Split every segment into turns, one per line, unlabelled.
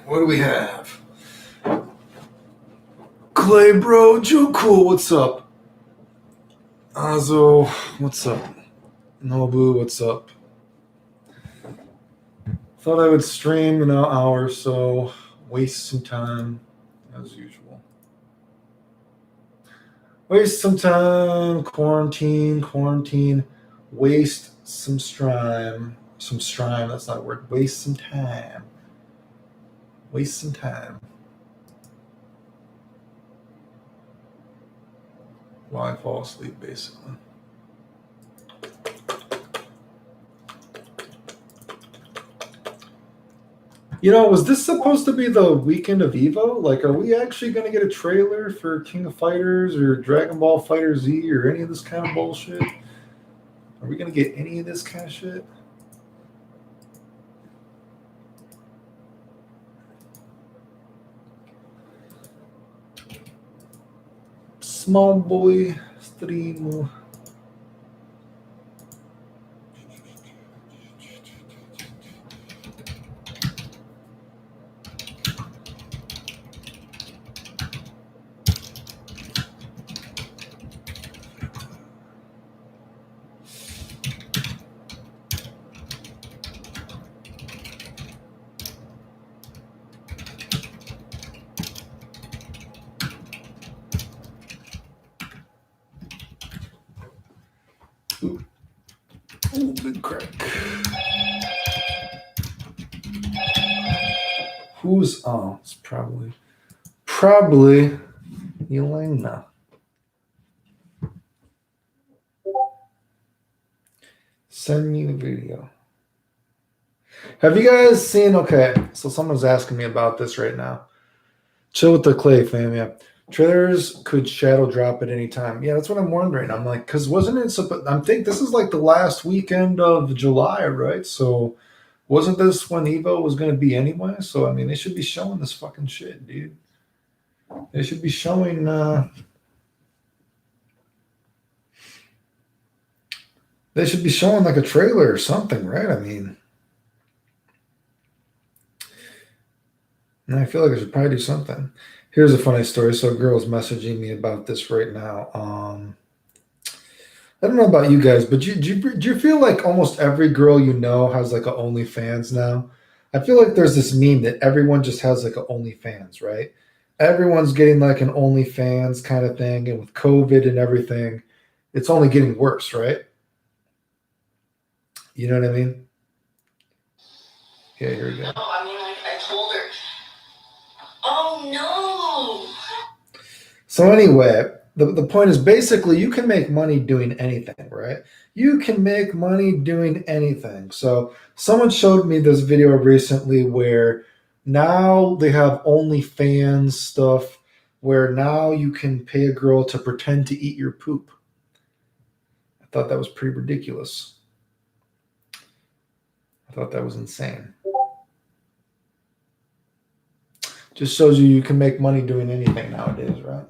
What do we have? Clay Bro, Joe Cool, what's up? Azo, what's up? Nobu, what's up? Thought I would stream in an hour or so, waste some time, as usual. Waste some time, quarantine, waste some strime. Some strime, that's not a word. Waste some time. Waste some time. While I fall asleep, basically. You know, was this supposed to be the weekend of Evo? Like, are we actually going to get a trailer for King of Fighters or Dragon Ball Fighter Z or any of this kind of bullshit? Are we going to get any of this kind of shit? Small boy stream. Ooh, big crack. Who's on? It's probably Elena. Send me the video. Have you guys seen? Okay, so someone's asking me about this right now. Chill with the Clay fam, yeah. Trailers could shadow drop at any time. Yeah, that's what I'm wondering. I'm like, because wasn't it? I think this is like the last weekend of July, right? So wasn't this when Evo was going to be anyway? So I mean, they should be showing this fucking shit, dude. They should be showing. They should be showing like a trailer or something, right? I mean, and I feel like I should probably do something. Here's a funny story. So a girl's messaging me about this right now. I don't know about you guys, but do you feel like almost every girl you know has like a OnlyFans now? I feel like there's this meme that everyone just has like a OnlyFans, right? Everyone's getting like an OnlyFans kind of thing, and with COVID and everything, it's only getting worse, right? You know what I mean? Yeah, here we go.
No, I mean, I told her. Oh no!
So anyway, the point is basically you can make money doing anything, right? You can make money doing anything. So someone showed me this video recently where now they have OnlyFans stuff where now you can pay a girl to pretend to eat your poop. I thought that was pretty ridiculous. I thought that was insane. Just shows you can make money doing anything nowadays, right?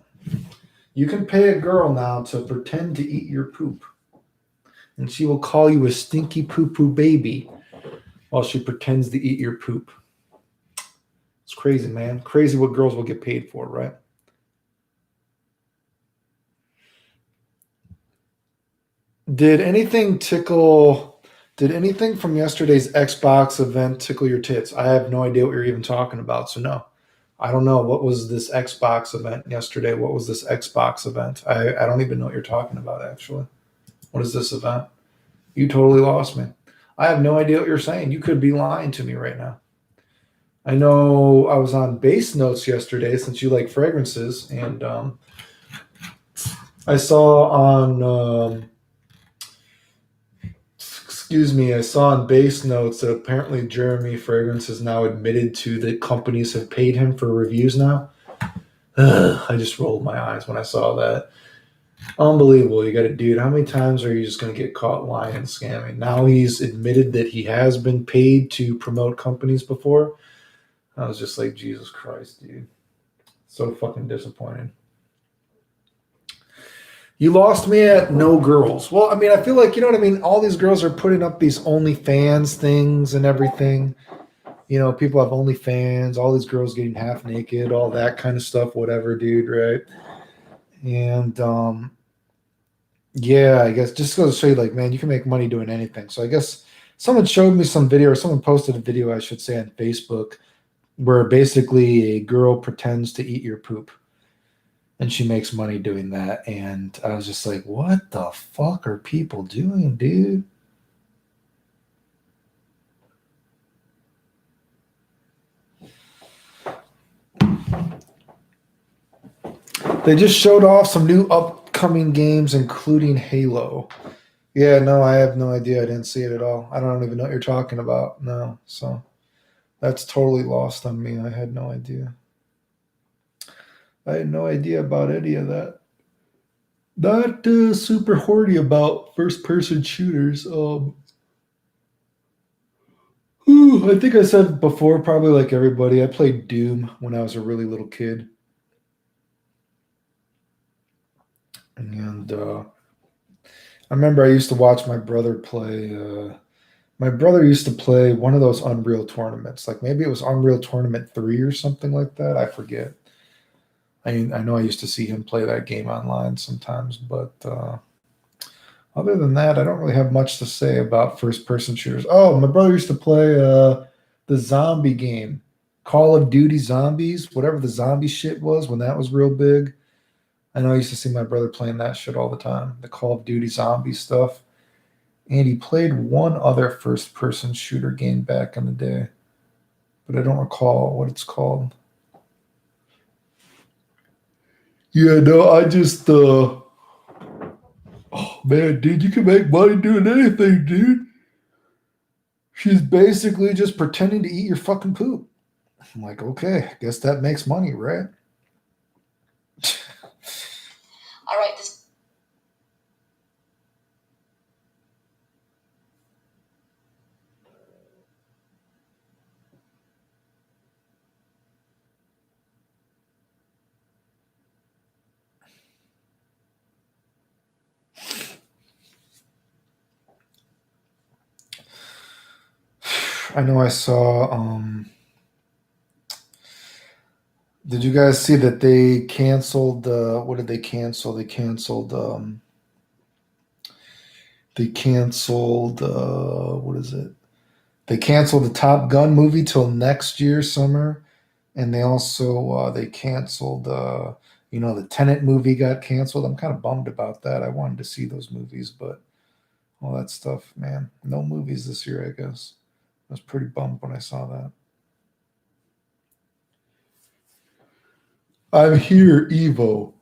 You can pay a girl now to pretend to eat your poop. And she will call you a stinky poo-poo baby while she pretends to eat your poop. It's crazy, man. Crazy what girls will get paid for, right? Did anything from yesterday's Xbox event tickle your tits? I have no idea what you're even talking about, so no. I don't know. What was this Xbox event yesterday? What was this Xbox event? I don't even know what you're talking about, actually. What is this event? You totally lost me. I have no idea what you're saying. You could be lying to me right now. I know I was on Base Notes yesterday since you like fragrances, and I saw on Excuse me, I saw in base notes that apparently Jeremy Fragrance has now admitted to that companies have paid him for reviews now. Ugh, I just rolled my eyes when I saw that. Unbelievable. You got a dude. How many times are you just going to get caught lying and scamming? Now he's admitted that he has been paid to promote companies before. I was just like, Jesus Christ, dude. So fucking disappointing. You lost me at no girls. Well, I mean, I feel like, you know what I mean? All these girls are putting up these OnlyFans things and everything. You know, people have OnlyFans, all these girls getting half naked, all that kind of stuff, whatever, dude, right? And yeah, I guess just goes to show you, like, man, you can make money doing anything. So I guess someone showed me some video, or someone posted a video, I should say, on Facebook, where basically a girl pretends to eat your poop. And she makes money doing that. And I was just like, what the fuck are people doing, dude? They just showed off some new upcoming games, including Halo. Yeah, no, I have no idea. I didn't see it at all. I don't even know what you're talking about. No, so that's totally lost on me. I had no idea. I had no idea about any of that. Not super horny about first-person shooters. I think I said before, probably like everybody, I played Doom when I was a really little kid. And I remember I used to watch my brother play. My brother used to play one of those Unreal tournaments. Like maybe it was Unreal Tournament 3 or something like that. I forget. I know I used to see him play that game online sometimes, but other than that, I don't really have much to say about first-person shooters. Oh, my brother used to play the zombie game, Call of Duty Zombies, whatever the zombie shit was when that was real big. I know I used to see my brother playing that shit all the time, the Call of Duty zombie stuff. And he played one other first-person shooter game back in the day, but I don't recall what it's called. Yeah, no, I just, oh man, dude, you can make money doing anything, dude. She's basically just pretending to eat your fucking poop. I'm like, okay, I guess that makes money, right?
All right, this.
I know I saw, did you guys see that they canceled, what did they cancel? They canceled, what is it? They canceled the Top Gun movie till next year summer, and they also they canceled the Tenet movie got canceled. I'm kind of bummed about that. I wanted to see those movies, but all that stuff, man, no movies this year. I guess I was pretty bummed when I saw that. I'm here, Evo.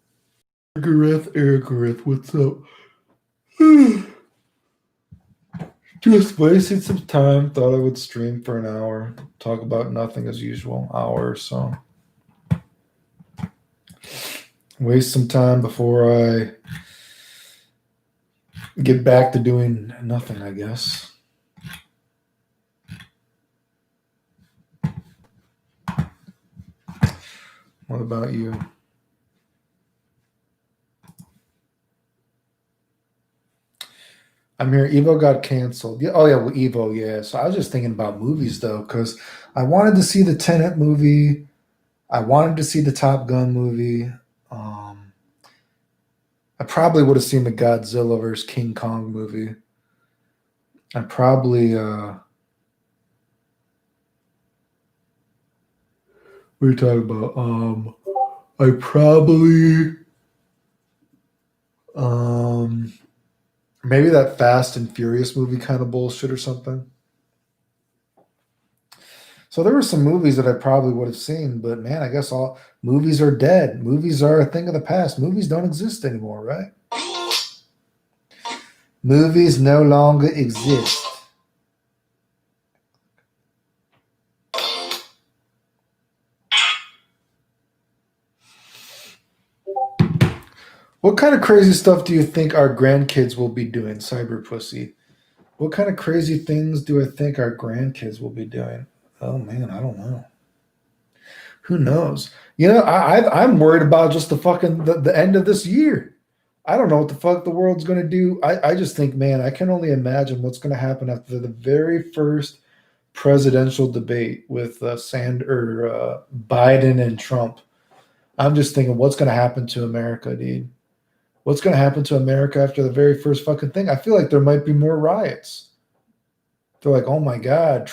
Ergareth, what's up? Just wasting some time. Thought I would stream for an hour. Talk about nothing as usual. Hour or so. Waste some time before I get back to doing nothing, I guess. What about you? I'm here. Evo got canceled. Yeah. Oh yeah. Well, Evo. Yeah. So I was just thinking about movies though, because I wanted to see the Tenet movie. I wanted to see the Top Gun movie. I probably would have seen the Godzilla versus King Kong movie. I probably. What are you talking about? I probably. Maybe that Fast and Furious movie kind of bullshit or something. So there were some movies that I probably would have seen, but man, I guess all movies are dead. Movies are a thing of the past. Movies don't exist anymore, right? Movies no longer exist. What kind of crazy stuff do you think our grandkids will be doing, Cyber Pussy? What kind of crazy things do I think our grandkids will be doing? Oh man, I don't know. Who knows? You know, I'm worried about just the fucking the end of this year. I don't know what the fuck the world's gonna do. I just think, man, I can only imagine what's gonna happen after the very first presidential debate with Biden and Trump. I'm just thinking, what's gonna happen to America, dude? What's gonna happen to America after the very first fucking thing? I feel like there might be more riots. They're like, oh my God,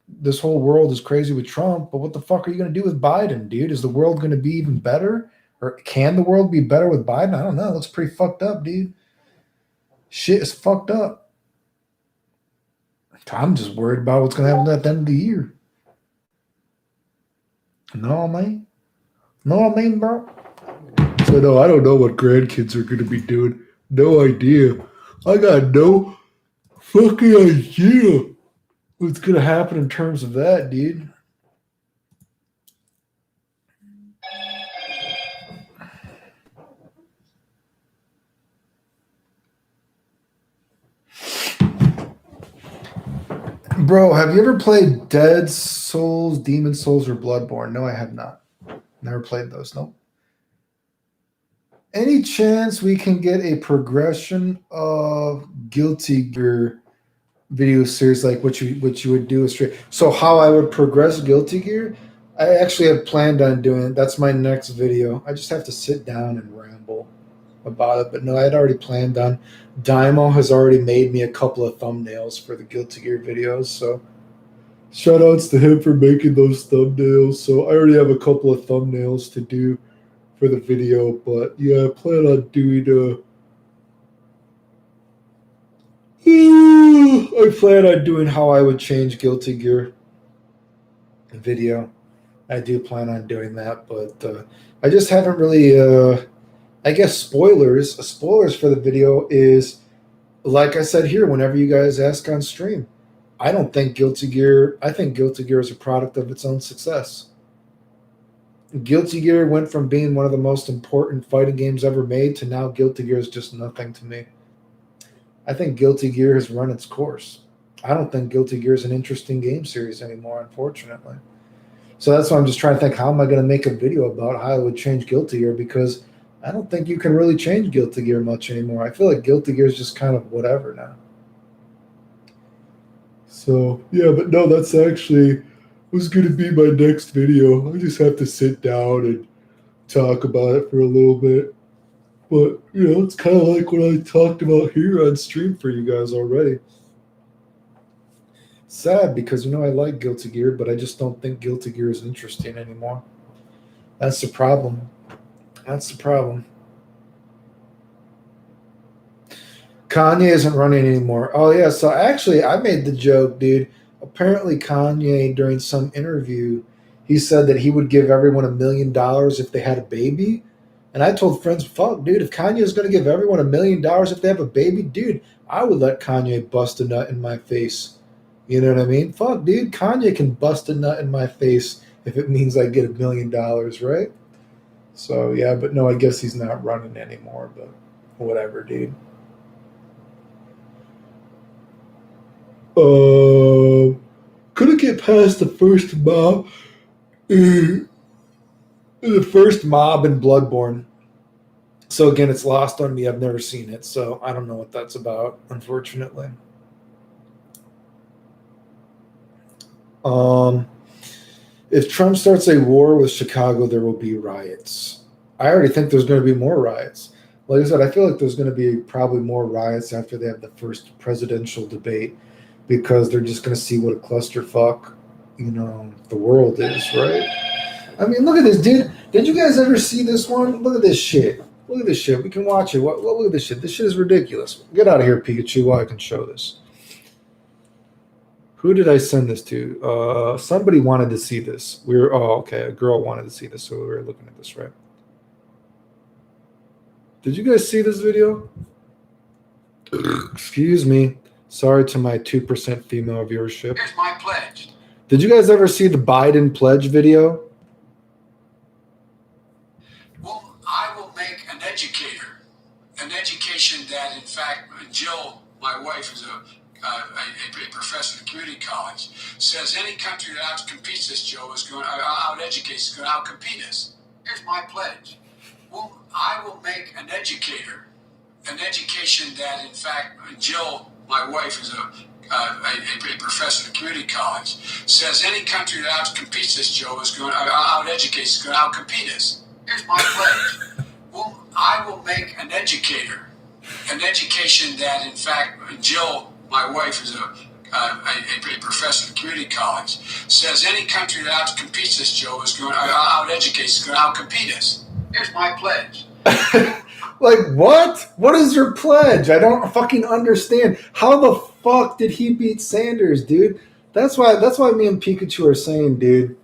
this whole world is crazy with Trump, but what the fuck are you going to do with Biden, dude? Is the world going to be even better? Or can the world be better with Biden? I don't know. That's pretty fucked up, dude. Shit is fucked up. I'm just worried about what's going to happen at the end of the year. Know what I mean? Know what I mean, bro? So, no, I don't know what grandkids are going to be doing. No idea. I got no fucking idea what's going to happen in terms of that, dude. Bro, have you ever played Dead Souls, Demon Souls, or Bloodborne? No, I have not. Never played those. Nope. Any chance we can get a progression of Guilty Gear video series like what you would do straight? So how I would progress Guilty Gear? I actually have planned on doing it. That's my next video. I just have to sit down and ramble about it. But no, I had already planned on. Daimo has already made me a couple of thumbnails for the Guilty Gear videos, so shout outs to him for making those thumbnails. So I already have a couple of thumbnails to do for the video, but yeah, I plan on doing I plan on doing how I would change Guilty Gear video. I do plan on doing that, but I just haven't really I guess spoilers for the video is, like I said here, whenever you guys ask on stream, I think Guilty Gear is a product of its own success. Guilty Gear went from being one of the most important fighting games ever made to now Guilty Gear is just nothing to me. I think Guilty Gear has run its course. I don't think Guilty Gear is an interesting game series anymore, unfortunately. So that's why I'm just trying to think, how am I going to make a video about how I would change Guilty Gear, because I don't think you can really change Guilty Gear much anymore. I feel like Guilty Gear is just kind of whatever now. So, yeah, but no, that's actually was going to be my next video. I just have to sit down and talk about it for a little bit. But, you know, it's kind of like what I talked about here on stream for you guys already. Sad because, you know, I like Guilty Gear, but I just don't think Guilty Gear is interesting anymore. That's the problem. That's the problem. Kanye isn't running anymore. Oh, yeah. So actually, I made the joke, dude. Apparently, Kanye, during some interview, he said that he would give everyone $1 million if they had a baby. And I told friends, fuck, dude, if Kanye is going to give everyone $1 million if they have a baby, dude, I would let Kanye bust a nut in my face. You know what I mean? Fuck, dude, Kanye can bust a nut in my face if it means I get $1 million, right? So, yeah, but no, I guess he's not running anymore, but whatever, dude. Couldn't get past the first mob. The first mob in Bloodborne. So again, it's lost on me. I've never seen it, so I don't know what that's about, unfortunately. If Trump starts a war with Chicago, there will be riots. I already think there's going to be more riots. Like I said, I feel like there's going to be probably more riots after they have the first presidential debate, because they're just going to see what a clusterfuck, you know, the world is, right? I mean, look at this, dude. Did you guys ever see this one? Look at this shit. Look at this shit. We can watch it. Look at this shit. This shit is ridiculous. Get out of here, Pikachu, while I can show this. Who did I send this to? Somebody wanted to see this. Okay. A girl wanted to see this, so we were looking at this, right? Did you guys see this video? Excuse me. Sorry to my 2% female viewership.
Here's my pledge.
Did you guys ever see the Biden pledge video?
Well, I will make an educator Jill, my wife, is a professor at a community college, says any country that outcompetes us, Joe, is going to out-educate, is going to outcompete us. Here's my pledge. I will make an educator, an education that, in fact, Jill, my wife, is a professor at a community college, says any country that outcompetes us, Joe, is going to out-educate, is going to outcompete us. Here's my pledge. I will make an educator, an education that, in fact, Jill, my wife, is a professor at a community college, says any country that outcompetes us, Joe, is going to out-educate, is going to outcompete us. Here's my pledge.
Like, what? What is your pledge? I don't fucking understand. How the fuck did he beat Sanders, dude? That's why me and Pikachu are saying, dude,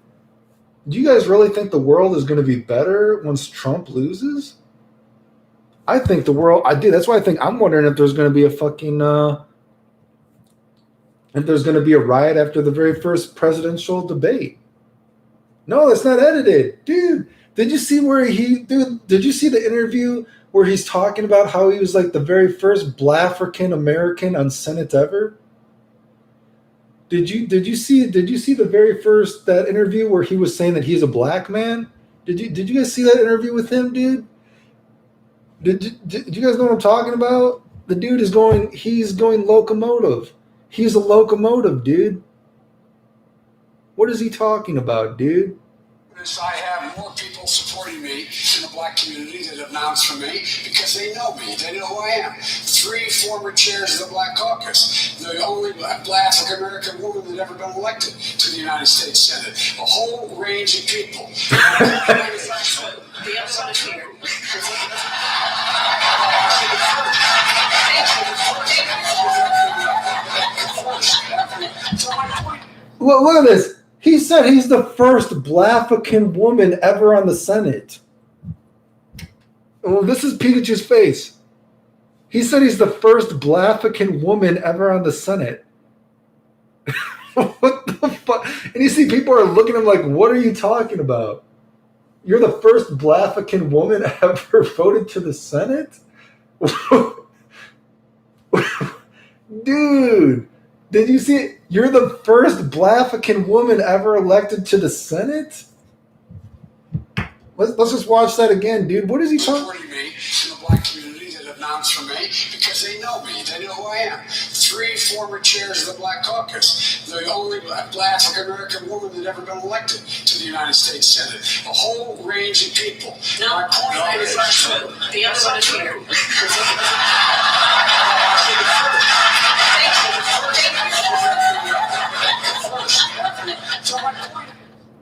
do you guys really think the world is going to be better once Trump loses? I think the world, I do. That's why I'm wondering if there's going to be a fucking, if there's going to be a riot after the very first presidential debate. No, it's not edited. Dude, did you see did you see the interview where he's talking about how he was like the very first Black-African American on Senate ever? Did you see the very first that interview where he was saying that he's a black man? Did you guys see that interview with him, dude? Did you guys know what I'm talking about? The dude he's going locomotive. He's a locomotive, dude. What is he talking about, dude?
I have more people supporting me in the black community that have announced for me because they know me. They know who I am. 3 former chairs of the Black Caucus. The only black African-American woman that ever been elected to the United States Senate. A whole range of people.
The other one is here.
Well, look at this. He said he's the first Black-African woman ever on the Senate. Well, this is Pikachu's face. He said he's the first Black-African woman ever on the Senate. What the fuck? And you see people are looking at him like, what are you talking about? You're the first Black-African woman ever voted to the Senate? Dude, did you see it? You're the first Black-African woman ever elected to the Senate? Let's just watch that again, dude. What is he talking about?
Supporting me in the black community that have announced for me because they know me. They know who I am. 3 former chairs of the Black Caucus. The only black African-American woman that ever been elected to the United States Senate. A whole range of people.
No, is the other one is here.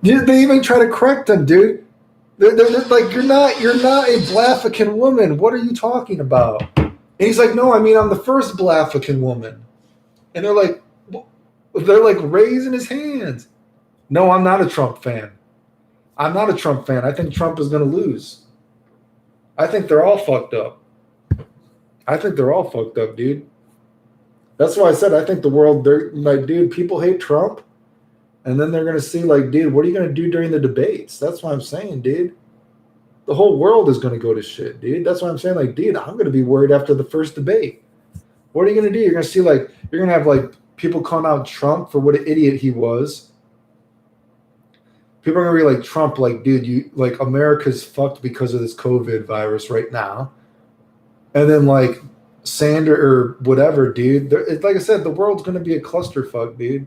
Dude, they even try to correct him, dude. They're like, you're not a Black-African woman. What are you talking about? And he's like, no, I mean, I'm the first Black-African woman. And they're like raising his hands. No, I'm not a Trump fan. I'm not a Trump fan. I think Trump is going to lose. I think they're all fucked up. Dude. That's why I said I think the world, they're like, dude, people hate Trump. And then they're going to see, like, dude, what are you going to do during the debates? That's what I'm saying, dude. The whole world is going to go to shit, dude. That's what I'm saying. Like, dude, I'm going to be worried after the first debate. What are you going to do? You're going to see, like, you're going to have, like, people calling out Trump for what an idiot he was. People are going to be like, Trump, like, dude, you, like, America's fucked because of this COVID virus right now. And then, like, Sanders or whatever, dude. Like I said, the world's going to be a clusterfuck, dude.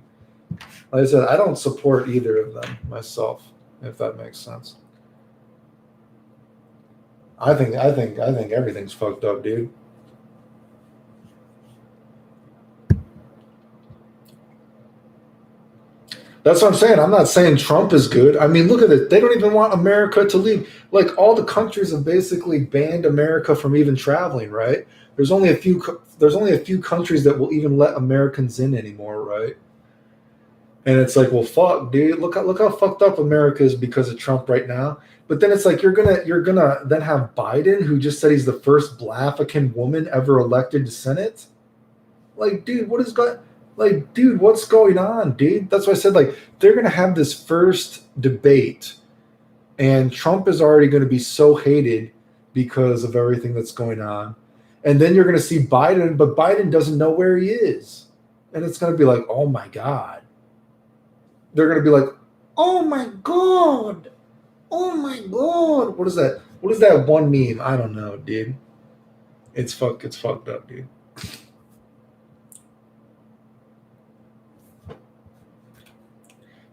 Like I said, I don't support either of them myself, if that makes sense. I think everything's fucked up, dude. That's what I'm saying. I'm not saying Trump is good. I mean, look at it. They don't even want America to leave. Like, all the countries have basically banned America from even traveling, right? There's only a few countries that will even let Americans in anymore, right? And it's like, well, fuck, dude. Look how fucked up America is because of Trump right now. But then it's like you're gonna then have Biden, who just said he's the first Black-African woman ever elected to Senate. Like, dude, what's going on, dude? That's why I said, like, they're gonna have this first debate, and Trump is already gonna be so hated because of everything that's going on. And then you're going to see Biden, but Biden doesn't know where he is. And it's going to be like, oh my God. They're going to be like, oh my God. Oh my God. What is that? What is that one meme? I don't know, dude. It's fucked up, dude.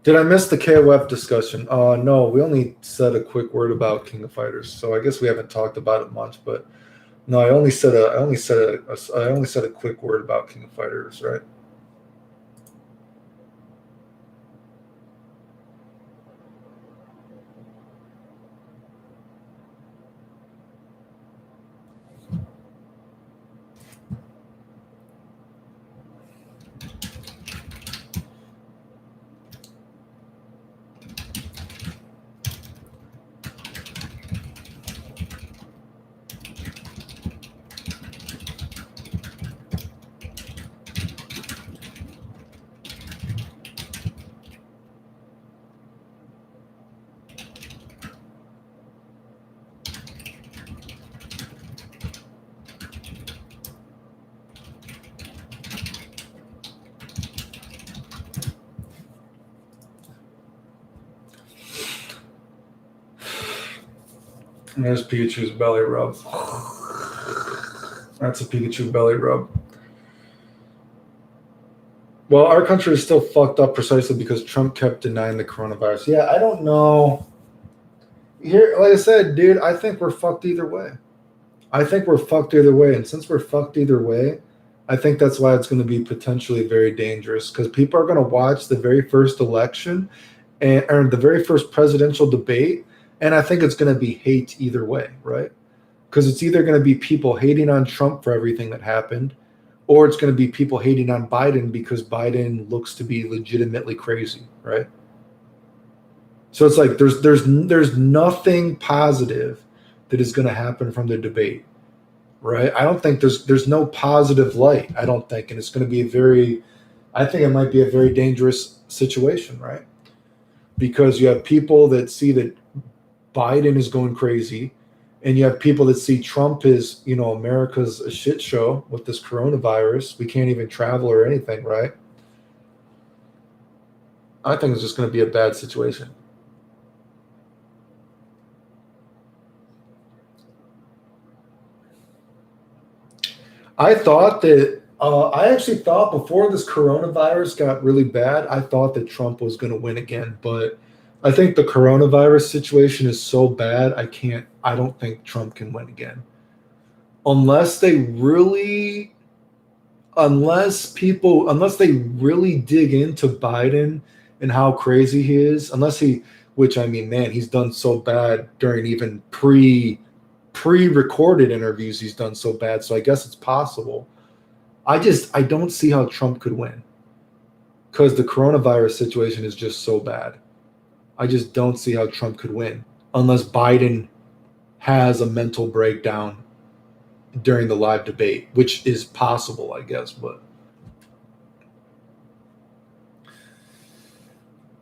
Did I miss the KOF discussion? No, we only said a quick word about King of Fighters, so I guess we haven't talked about it much. But no, I only said a quick word about King of Fighters, right? And there's Pikachu's belly rub. That's a Pikachu belly rub. Well, our country is still fucked up precisely because Trump kept denying the coronavirus. Yeah, I don't know. Here, like I said, dude, I think we're fucked either way. And since we're fucked either way, I think that's why it's going to be potentially very dangerous because people are going to watch the very first election or the very first presidential debate, and I think it's going to be hate either way, right? Because it's either going to be people hating on Trump for everything that happened, or it's going to be people hating on Biden because Biden looks to be legitimately crazy, right? So it's like there's nothing positive that is going to happen from the debate, right? I don't think there's no positive light. I don't think, and it's going to be I think it might be a very dangerous situation, right? Because you have people that see that Biden is going crazy, and you have people that see Trump is, America's a shit show with this coronavirus. We can't even travel or anything, right? I think it's just going to be a bad situation. I actually thought before this coronavirus got really bad, I thought that Trump was going to win again. But I think the coronavirus situation is so bad, I don't think Trump can win again. Unless they really, unless they really dig into Biden and how crazy he is, which I mean, man, he's done so bad during even pre-recorded interviews, he's done so bad. So I guess it's possible. I don't see how Trump could win because the coronavirus situation is just so bad. I just don't see how Trump could win unless Biden has a mental breakdown during the live debate, which is possible, I guess. But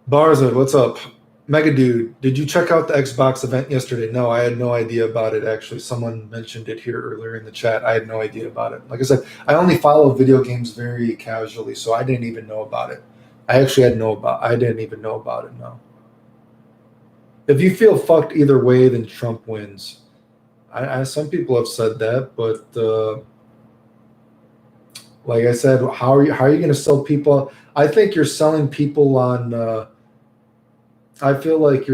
Barza, what's up? Mega Dude, did you check out the Xbox event yesterday? No, I had no idea about it, actually. Someone mentioned it here earlier in the chat. I had no idea about it. Like I said, I only follow video games very casually, so I didn't even know about it. I didn't even know about it, no. If you feel fucked either way, then Trump wins. Some people have said that, but like I said, how are you going to sell people? I think you're selling people on. I feel like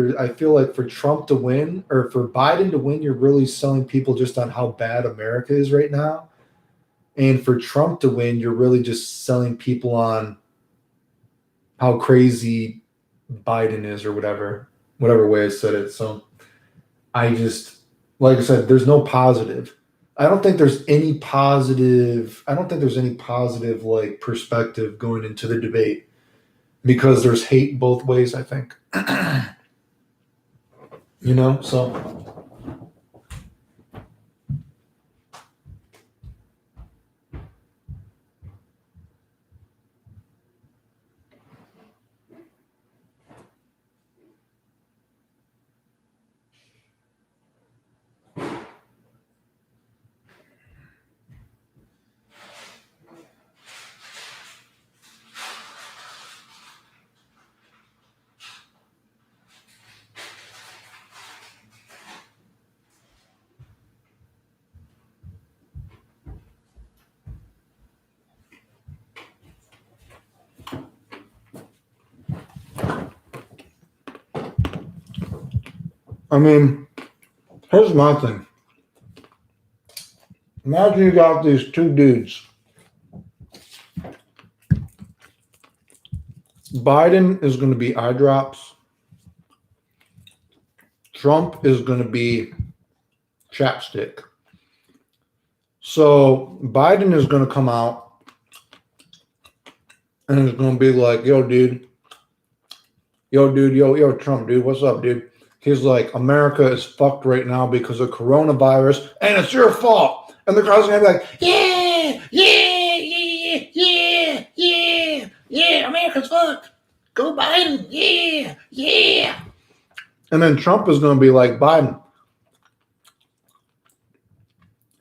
for Trump to win or for Biden to win, you're really selling people just on how bad America is right now. And for Trump to win, you're really just selling people on how crazy Biden is or whatever way I said it. So I just, like I said, there's no positive. I don't think there's any positive. I don't think there's any positive like perspective going into the debate because there's hate both ways, I think. So I mean, here's my thing. Imagine you got these two dudes. Biden is going to be eye drops. Trump is going to be chapstick. So Biden is going to come out and it's going to be like, yo, Trump, dude, what's up, dude? He's like, America is fucked right now because of coronavirus, and it's your fault. And the crowd's going to be like, yeah, America's fucked. Go Biden, yeah. And then Trump is going to be like Biden.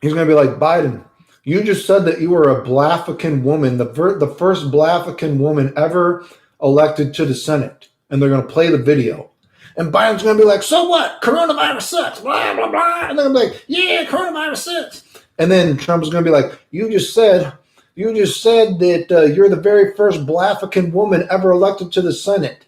He's going to be like, Biden, you just said that you were a Blafrican woman, the first Blafrican woman ever elected to the Senate. And they're going to play the video. And Biden's going to be like, so what? Coronavirus sucks, blah, blah, blah. And they're going to be like, yeah, coronavirus sucks. And then Trump is going to be like, you just said that you're the very first Blafrican woman ever elected to the Senate.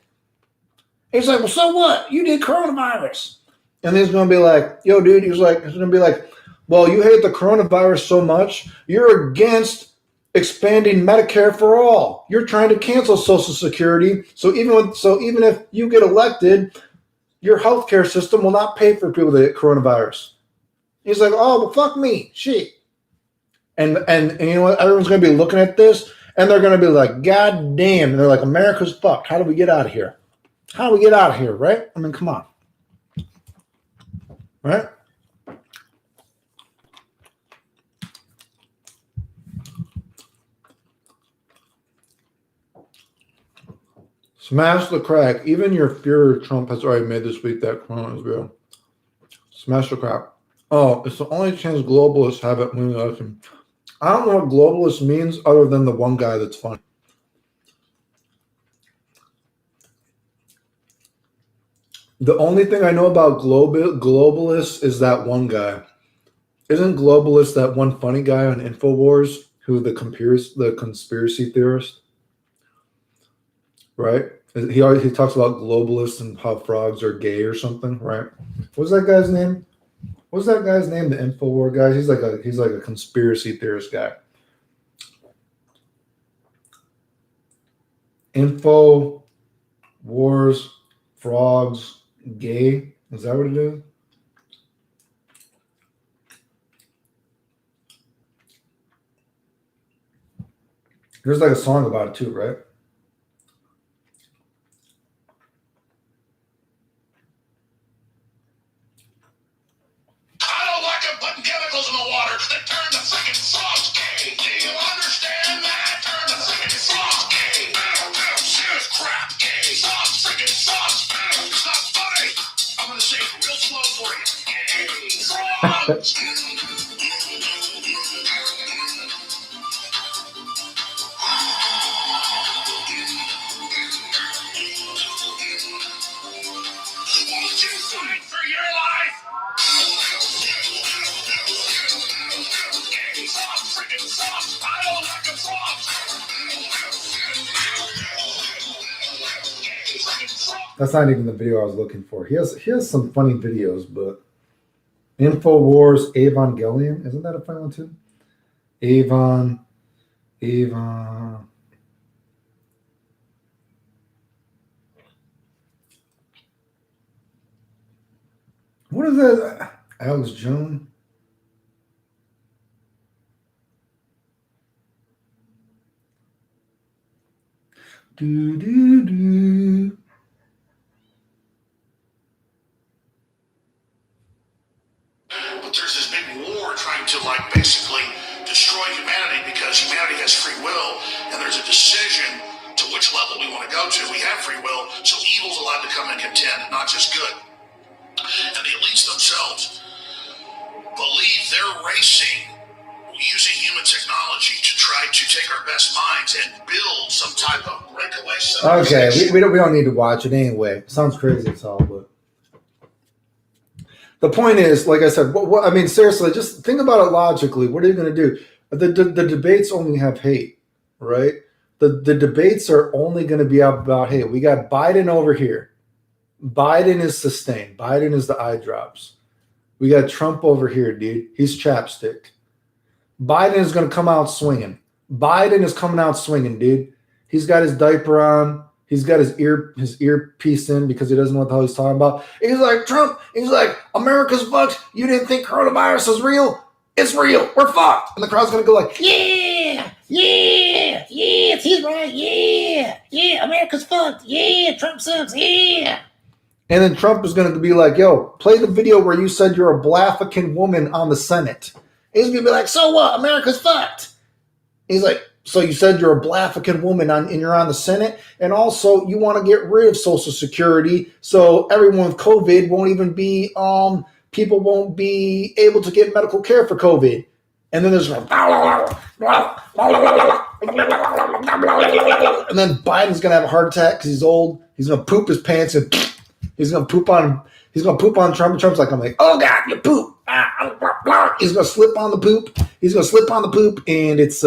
He's like, well, so what? You did coronavirus. And he's going to be like, yo, dude, he's going to be like, well, you hate the coronavirus so much, you're against expanding Medicare for all. You're trying to cancel Social Security. So even if you get elected, your healthcare system will not pay for people that get coronavirus. He's like, oh, well, fuck me. Shit. And you know what? Everyone's going to be looking at this, and they're going to be like, God damn. And they're like, America's fucked. How do we get out of here? How do we get out of here, right? I mean, come on. Right? Smash the crack. Even your Führer Trump has already made this week that Corona is real. Smash the crack. Oh, it's the only chance globalists have it winning the election. I don't know what globalist means other than the one guy that's funny. The only thing I know about globalists is that one guy. Isn't globalist that one funny guy on InfoWars who the conspiracy theorist? Right? He talks about globalists and how frogs are gay or something, right? What's that guy's name? What's that guy's name? The InfoWars guy? He's like a conspiracy theorist guy. InfoWars frogs gay. Is that what it is? There's like a song about it too, right?
I don't like them putting chemicals in the water that turn the freaking frogs gay. Do you understand that? Turn the freaking frogs gay. Serious crap gay. Frogs. It's not funny. I'm going to say it real slow for you. Gay. Frogs. Won't you fight for your life? Gay. Frogs. Freaking frogs. I don't like the frogs. Gay. Freaking frogs.
That's not even the video I was looking for. He has some funny videos, but InfoWars Evangelion, isn't that a funny one too? Avon. What is that? Alex Jones? Do.
But there's this big war trying to basically destroy humanity because humanity has free will and there's a decision to which level we want to go to. We have free will, so evil's allowed to come and contend, not just good. And the elites themselves believe they're racing using human technology to try to take our best minds and build some type of breakaway civilization.
Okay, we don't need to watch it anyway. Sounds crazy as hell, but the point is, like I said, I mean, seriously, just think about it logically. What are you going to do? The debates only have hate, right? The debates are only going to be about hate. We got Biden over here. Biden is sustained. Biden is the eye drops. We got Trump over here, dude. He's chapstick. Biden is going to come out swinging. Biden is coming out swinging, dude. He's got his diaper on. He's got his earpiece in because he doesn't know what the hell he's talking about. He's like, Trump, he's like, America's fucked. You didn't think coronavirus is real? It's real. We're fucked. And the crowd's going to go like, yeah, he's right. Yeah, America's fucked. Yeah, Trump sucks. Yeah. And then Trump is going to be like, yo, play the video where you said you're a Blafrican woman on the Senate. He's going to be like, so what? America's fucked. He's like, so you said you're a Blafrican woman and you're on the Senate, and also you want to get rid of Social Security so everyone with COVID won't even be, people won't be able to get medical care for COVID. And then there's and then Biden's going to have a heart attack because he's old. He's going to poop his pants and he's going to poop on Trump. And Trump's like, I'm like, oh God, you poop. He's going to slip on the poop. And it's,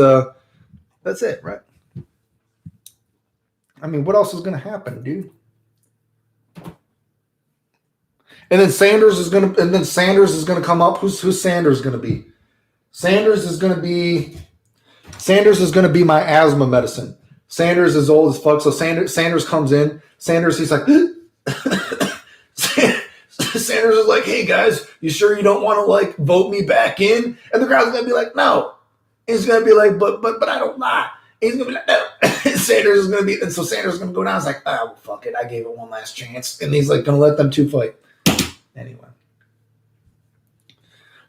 that's it, right? I mean, what else is going to happen, dude? And then Sanders is going to come up. Who's Sanders going to be? Sanders is going to be my asthma medicine. Sanders is old as fuck. So Sanders comes in. He's like, Sanders is like, hey guys, you sure you don't want to like vote me back in? And the crowd's going to be like, no. He's going to be like, but I don't lie. He's going to be like, no. Sanders is going to be, and so Sanders is going to go down. He's like, oh, fuck it. I gave it one last chance. And he's like, going to let them two fight. Anyway.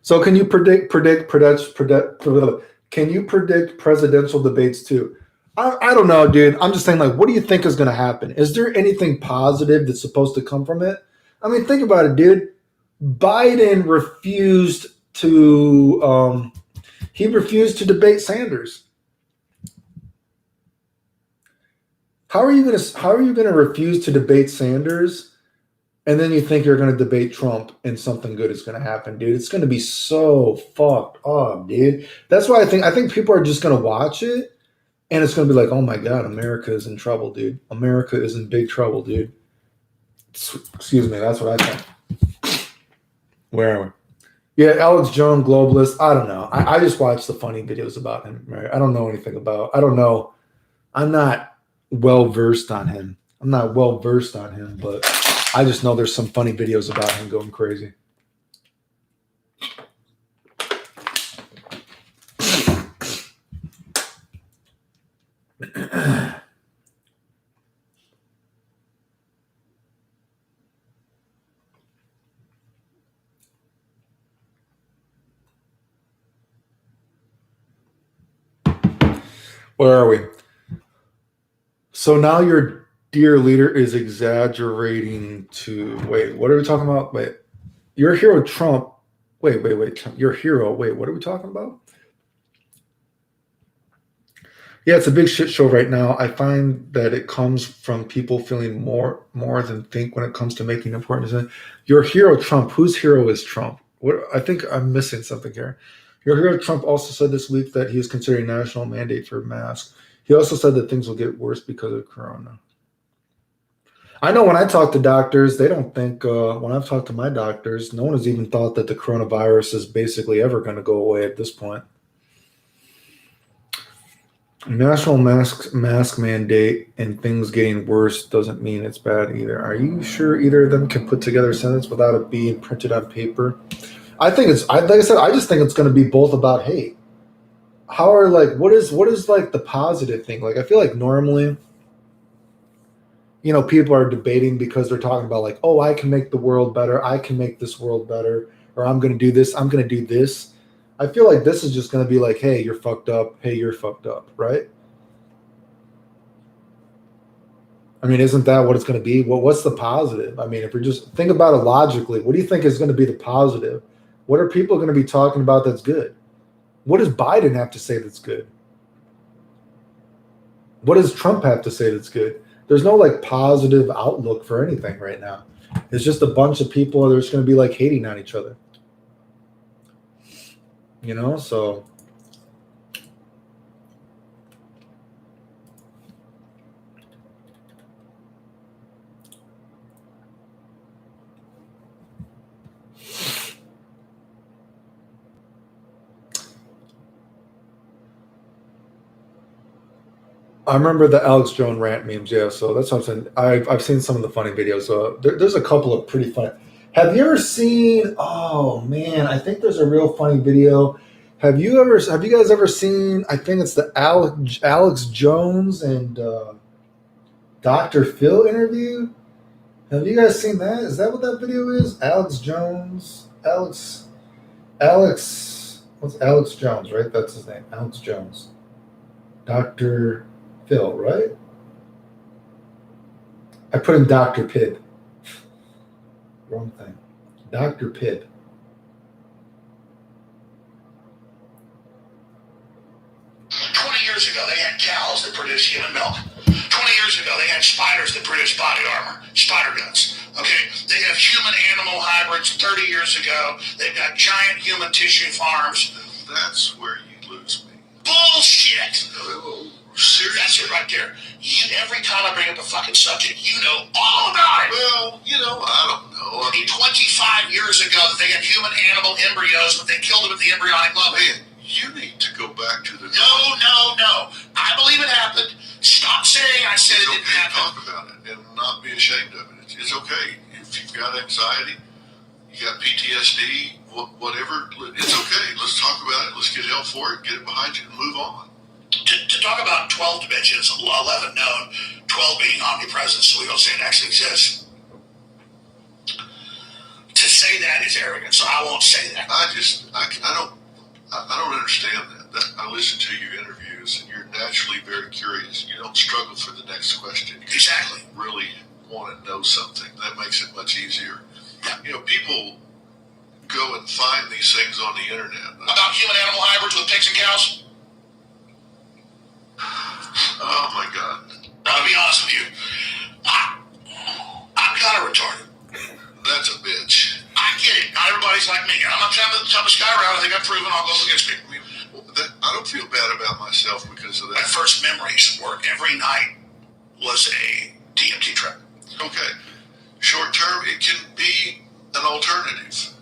So can you predict presidential debates too? I don't know, dude. I'm just saying, like, what do you think is going to happen? Is there anything positive that's supposed to come from it? I mean, think about it, dude. Biden refused to debate Sanders. How are you going to refuse to debate Sanders, and then you think you're going to debate Trump and something good is going to happen, dude? It's going to be so fucked up, dude. That's why I think people are just going to watch it, and it's going to be like, oh my God, America is in trouble, dude. America is in big trouble, dude. Excuse me, that's what I think. Where are we? Yeah, Alex Jones, globalist. I don't know. I just watch the funny videos about him. Right? I don't know anything about. I don't know. I'm not well versed on him. But I just know there's some funny videos about him going crazy. Where are we? So now your dear leader is exaggerating to wait. What are we talking about? Wait, your hero Trump. Wait. Your hero. Wait, what are we talking about? Yeah, it's a big shit show right now. I find that it comes from people feeling more than think when it comes to making important decisions. Your hero Trump. Whose hero is Trump? What? I think I'm missing something here. Your hero Trump also said this week that he is considering a national mandate for masks. He also said that things will get worse because of corona. I know when I talk to doctors, they don't think, when I've talked to my doctors, no one has even thought that the coronavirus is basically ever going to go away at this point. National mask mandate and things getting worse doesn't mean it's bad either. Are you sure either of them can put together a sentence without it being printed on paper? I think it's, like I said, I just think it's going to be both about hate. How are what is like the positive thing? Like, I feel like normally, people are debating because they're talking about like, oh, I can make the world better. I can make this world better. Or I'm going to do this. I'm going to do this. I feel like this is just going to be like, hey, you're fucked up. Hey, you're fucked up. Right? I mean, isn't that what it's going to be? What's the positive? I mean, if we just think about it logically, what do you think is going to be the positive? What are people going to be talking about that's good? What does Biden have to say that's good? What does Trump have to say that's good? There's no positive outlook for anything right now. It's just a bunch of people that are just going to be hating on each other. So I remember the Alex Jones rant memes, yeah. So that's what I'm saying. I've seen some of the funny videos. So there's a couple of pretty funny. Have you ever seen? Oh man, I think there's a real funny video. Have you guys ever seen? I think it's the Alex Jones and Dr. Phil interview. Have you guys seen that? Is that what that video is? Alex Jones, Alex. What's Alex Jones? Right, that's his name. Alex Jones. Dr. Phil, right? I put in Dr. Pibb. Wrong thing. Dr. Pibb.
Years ago, they had cows that produced human milk. 20 years ago, they had spiders that produced body armor, spider guns. Okay, they have human-animal hybrids. 30 years ago, they've got giant human tissue farms.
That's where you lose me.
Bullshit!
Oh, seriously?
That's it right there. Every time I bring up a fucking subject, you know all about it.
Well, I don't know. I mean,
25 years ago, they had human-animal embryos, but they killed them at the embryonic level.
man, you need to go back to the...
No. I believe it happened. Stop saying I said
It's
it didn't
okay to
happen.
talk about it and not be ashamed of it. It's okay. If you've got anxiety, you got PTSD, whatever, it's okay. Let's talk about it. Let's get help for it. Get it behind you and move on.
To talk about 12 dimensions, 11 known, 12 being omnipresent, so we don't say it actually exists. To say that is arrogant, so I won't say that.
I don't understand that. I listen to your interviews, and you're naturally very curious. You don't struggle for the next question.
Exactly.
You really want to know something. That makes it much easier.
Yeah.
People go and find these things on the internet.
About human-animal hybrids with pigs and cows?
Oh, my God.
I'll be honest with you. I'm kind of retarded.
That's a bitch.
I get it. Not everybody's like me. I'm not trying to top a sky around. I think I've proven I'll go against people.
I don't feel bad about myself because of
My
that.
first memories were every night was a DMT trip.
Okay. Short term, it can be an alternative.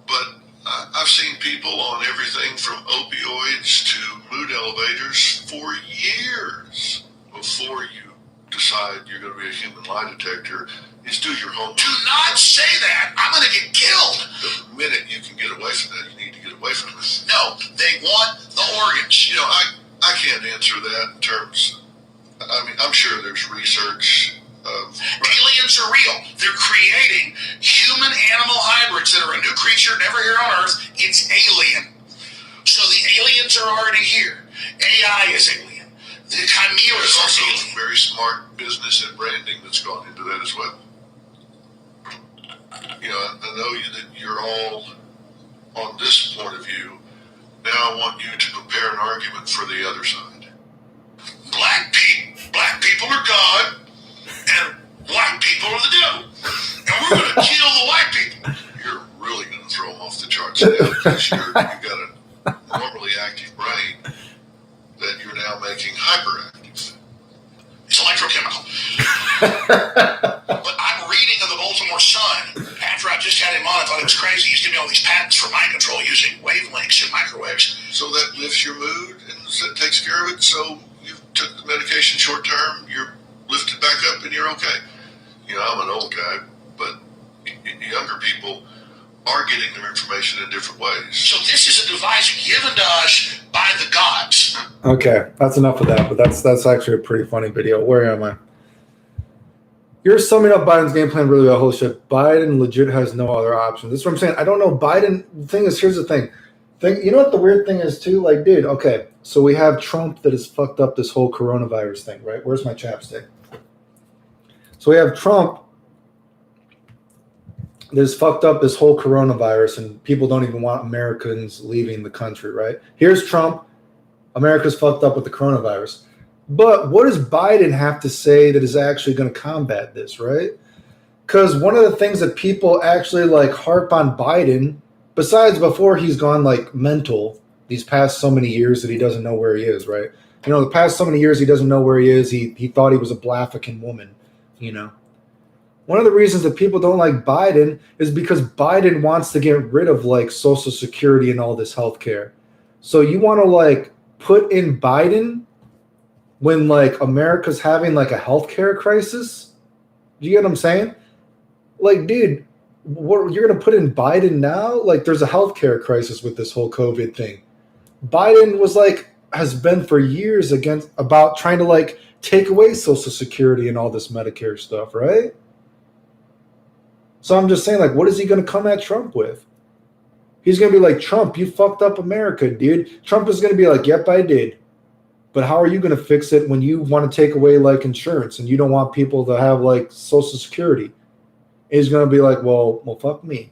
But I've seen people on everything from opioids to mood elevators for years before you decide you're going to be a human lie detector. Is do your homework.
Do not say that. I'm going to get killed.
The minute you can get away from that, you need to get away from it.
No, they want the organs.
I can't answer that in terms. I mean, I'm sure there's research.
Aliens are real. They're creating human-animal hybrids that are a new creature never here on Earth. It's alien. So the aliens are already here. AI is alien. The chimeras
There's
are
also
alien.
very smart business and branding that's gone into that as well. I know that you're all on this point of view. Now I want you to prepare an argument for the other side.
Black people are God, and white people are the devil. And we're going to kill the white people.
You're really going to throw them off the charts now because you've got a normally active brain that you're now making hyperactive.
It's electrochemical. But I'm reading in the Baltimore Sun. After I just had him on, I thought it was crazy. He's giving me all these patents for mind control using wavelengths and microwaves.
So that lifts your mood and that takes care of it. So you took the medication short term, you're lifted back up and you're okay. I'm an old guy, but younger people are getting their information in different ways.
So this is a device given to us by the gods.
Okay, that's enough of that. But that's actually a pretty funny video. Where am I? You're summing up Biden's game plan really well. Holy shit, Biden legit has no other option. This is what I'm saying. I don't know. Biden. The thing is, here's the thing. You know what the weird thing is too? Like, dude. Okay, so we have Trump that has fucked up this whole coronavirus thing, right? Where's my chapstick? So we have Trump that has fucked up this whole coronavirus, and people don't even want Americans leaving the country, right? Here's Trump. America's fucked up with the coronavirus. But what does Biden have to say that is actually going to combat this, right? Because one of the things that people actually harp on Biden, besides before he's gone mental these past so many years that he doesn't know where he is, right? The past so many years he doesn't know where he is. He thought he was a Blafrican woman, One of the reasons that people don't like Biden is because Biden wants to get rid of Social Security and all this health care. So you want to put in Biden when like America's having like a healthcare crisis. Do you get what I'm saying? Like, dude, what you're gonna put in Biden now? Like, there's a healthcare crisis with this whole COVID thing. Biden was like has been for years against about trying to like take away Social Security and all this Medicare stuff, right? So I'm just saying, like, what is he gonna come at Trump with? He's gonna be like, Trump, you fucked up America, dude. Trump is gonna be like, yep, I did. But how are you gonna fix it when you want to take away like insurance and you don't want people to have like Social Security? He's gonna be like, well, fuck me.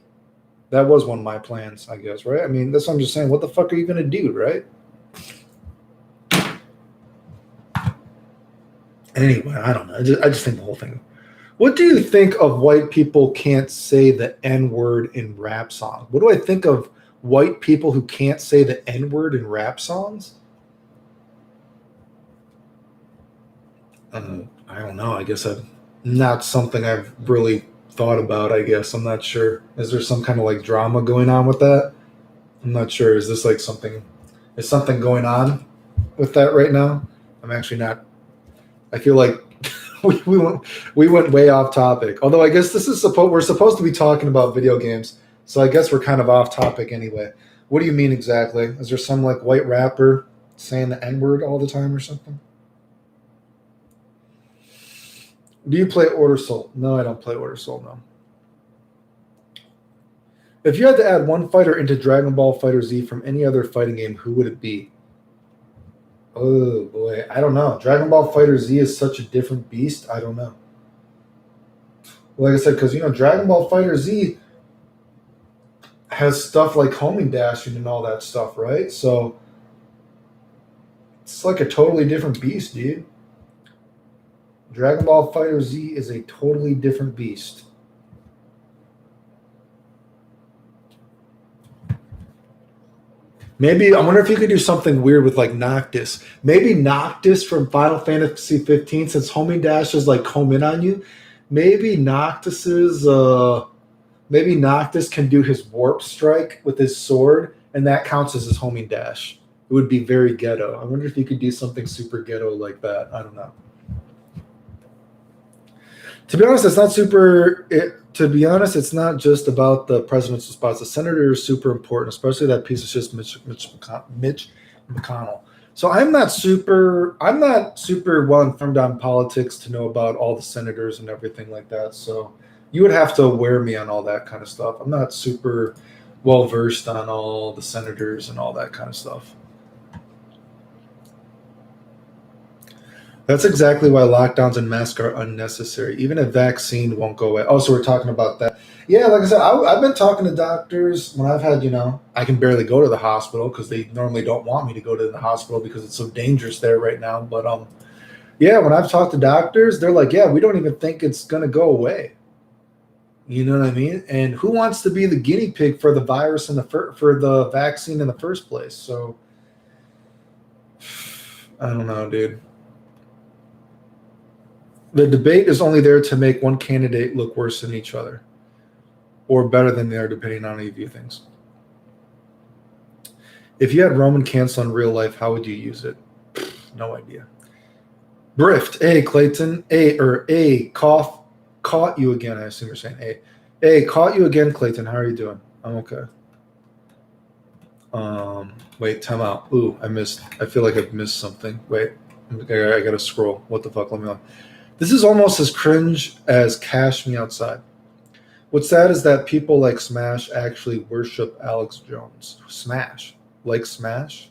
That was one of my plans, I guess, right? I mean, that's what I'm just saying. What the fuck are you gonna do, right? Anyway, I don't know. I just think the whole thing. What do you think of white people can't say the N word in rap songs? What do I think of white people who can't say the N word in rap songs? I don't know. I guess I've not something I've really thought about. I guess I'm not sure. Is there some kind of like drama going on with that? I'm not sure. Is this like something? Is something going on with that right now? I'm actually not. I feel like we went way off topic. Although I guess this is we're supposed to be talking about video games, so I guess we're kind of off topic anyway. What do you mean exactly? Is there some like white rapper saying the N word all the time or something? Do you play Order Soul? No, I don't play Order Soul. No. If you had to add one fighter into Dragon Ball Fighter Z from any other fighting game, who would it be? Oh boy, I don't know. Dragon Ball Fighter Z is such a different beast. I don't know. Like I said, because Dragon Ball Fighter Z has stuff like homing dashing and all that stuff, right? So it's like a totally different beast, dude. Dragon Ball Fighter Z is a totally different beast. Maybe I wonder if you could do something weird with like Noctis. Maybe Noctis from Final Fantasy 15, since homing dash is like home in on you. Maybe maybe Noctis can do his warp strike with his sword, and that counts as his homing dash. It would be very ghetto. I wonder if you could do something super ghetto like that. I don't know. To be honest, it's not super. To be honest, it's not just about the presidential spots. The senator is super important, especially that piece of shit, Mitch McConnell. So I'm not super well informed on politics to know about all the senators and everything like that. So you would have to aware me on all that kind of stuff. I'm not super well versed on all the senators and all that kind of stuff. That's exactly why lockdowns and masks are unnecessary. Even a vaccine won't go away. Oh, so we're talking about that. Yeah, like I said, I've been talking to doctors when I've had, I can barely go to the hospital because they normally don't want me to go to the hospital because it's so dangerous there right now. But yeah, when I've talked to doctors, they're like, yeah, we don't even think it's going to go away. You know what I mean? And who wants to be the guinea pig for the virus and for the vaccine in the first place? So I don't know, dude. The debate is only there to make one candidate look worse than each other or better than they are, depending on how you view things. If you had Roman cancel in real life, how would you use it? No idea. Brift, A, Clayton, A, KOF, caught you again. I assume you're saying A, caught you again, Clayton. How are you doing? I'm okay. Wait, time out. Ooh, I feel like I've missed something. Wait, I gotta scroll. What the fuck? Let me look. This is almost as cringe as Cash Me Outside. What's sad is that people like Smash actually worship Alex Jones. Smash? Like Smash?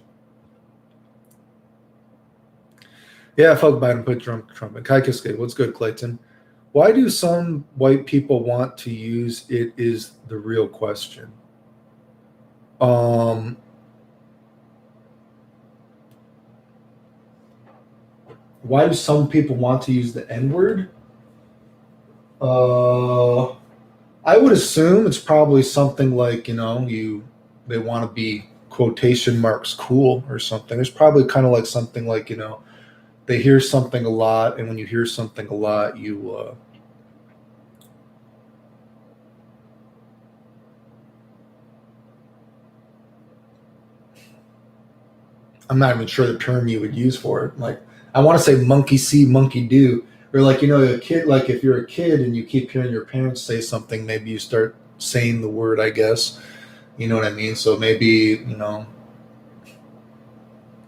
Yeah, fuck Biden, put Trump in. Kai Kiske, what's good, Clayton? Why do some white people want to use it is the real question. Why do some people want to use the N-word? I would assume it's probably something like, they want to be quotation marks cool or something. It's probably kind of like something like, they hear something a lot, and when you hear something a lot, you I'm not even sure the term you would use for it. Like, I want to say monkey see, monkey do. Or like, a kid, like if you're a kid and you keep hearing your parents say something, maybe you start saying the word, I guess. You know what I mean? So maybe,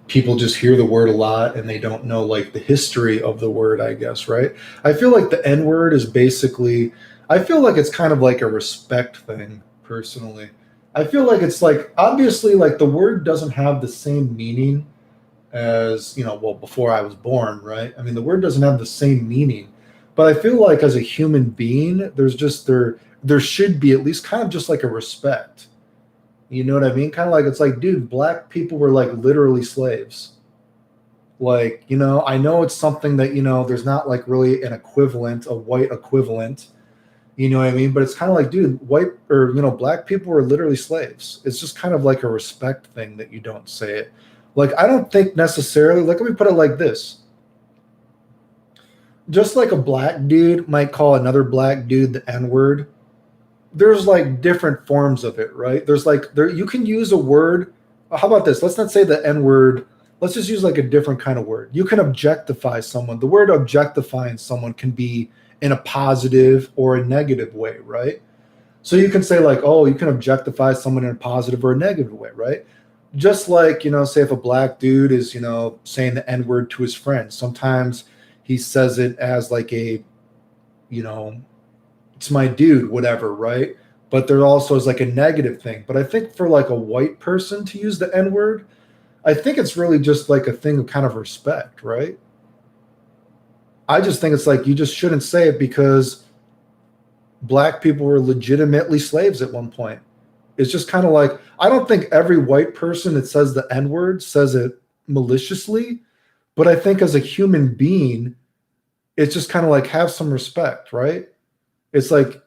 people just hear the word a lot and they don't know like the history of the word, I guess, right? I feel like the N word is basically, I feel like it's kind of like a respect thing, personally. I feel like it's like, obviously, like the word doesn't have the same meaning as, well, before I was born, right? I mean, the word doesn't have the same meaning. But I feel like as a human being, there should be at least kind of just like a respect. You know what I mean? Kind of like it's like, dude, black people were like literally slaves. Like, I know it's something that, there's not like really an equivalent, a white equivalent. You know what I mean? But it's kind of like, dude, white or, black people were literally slaves. It's just kind of like a respect thing that you don't say it. Like, I don't think necessarily, like, let me put it like this. Just like a black dude might call another black dude the N word, there's like different forms of it, right? There's like, you can use a word. How about this? Let's not say the N word. Let's just use like a different kind of word. You can objectify someone. The word objectifying someone can be in a positive or a negative way, right? So you can say like, oh, you can objectify someone in a positive or a negative way, right? Just like, say if a black dude is, saying the N word to his friends, sometimes he says it as like a, you know, it's my dude, whatever, right? But there also is like a negative thing. But I think for like a white person to use the N word, I think it's really just like a thing of kind of respect, right? I just think it's like you just shouldn't say it because black people were legitimately slaves at one point. It's just kind of like, I don't think every white person that says the N word says it maliciously, but I think as a human being, it's just kind of like have some respect, right? It's like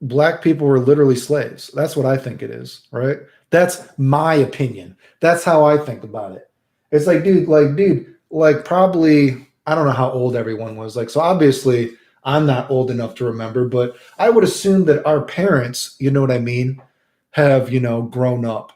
black people were literally slaves. That's what I think it is, right? That's my opinion. That's how I think about it. It's like, dude, like probably, I don't know how old everyone was. Like, so obviously I'm not old enough to remember, but I would assume that our parents, you know what I mean, have, grown up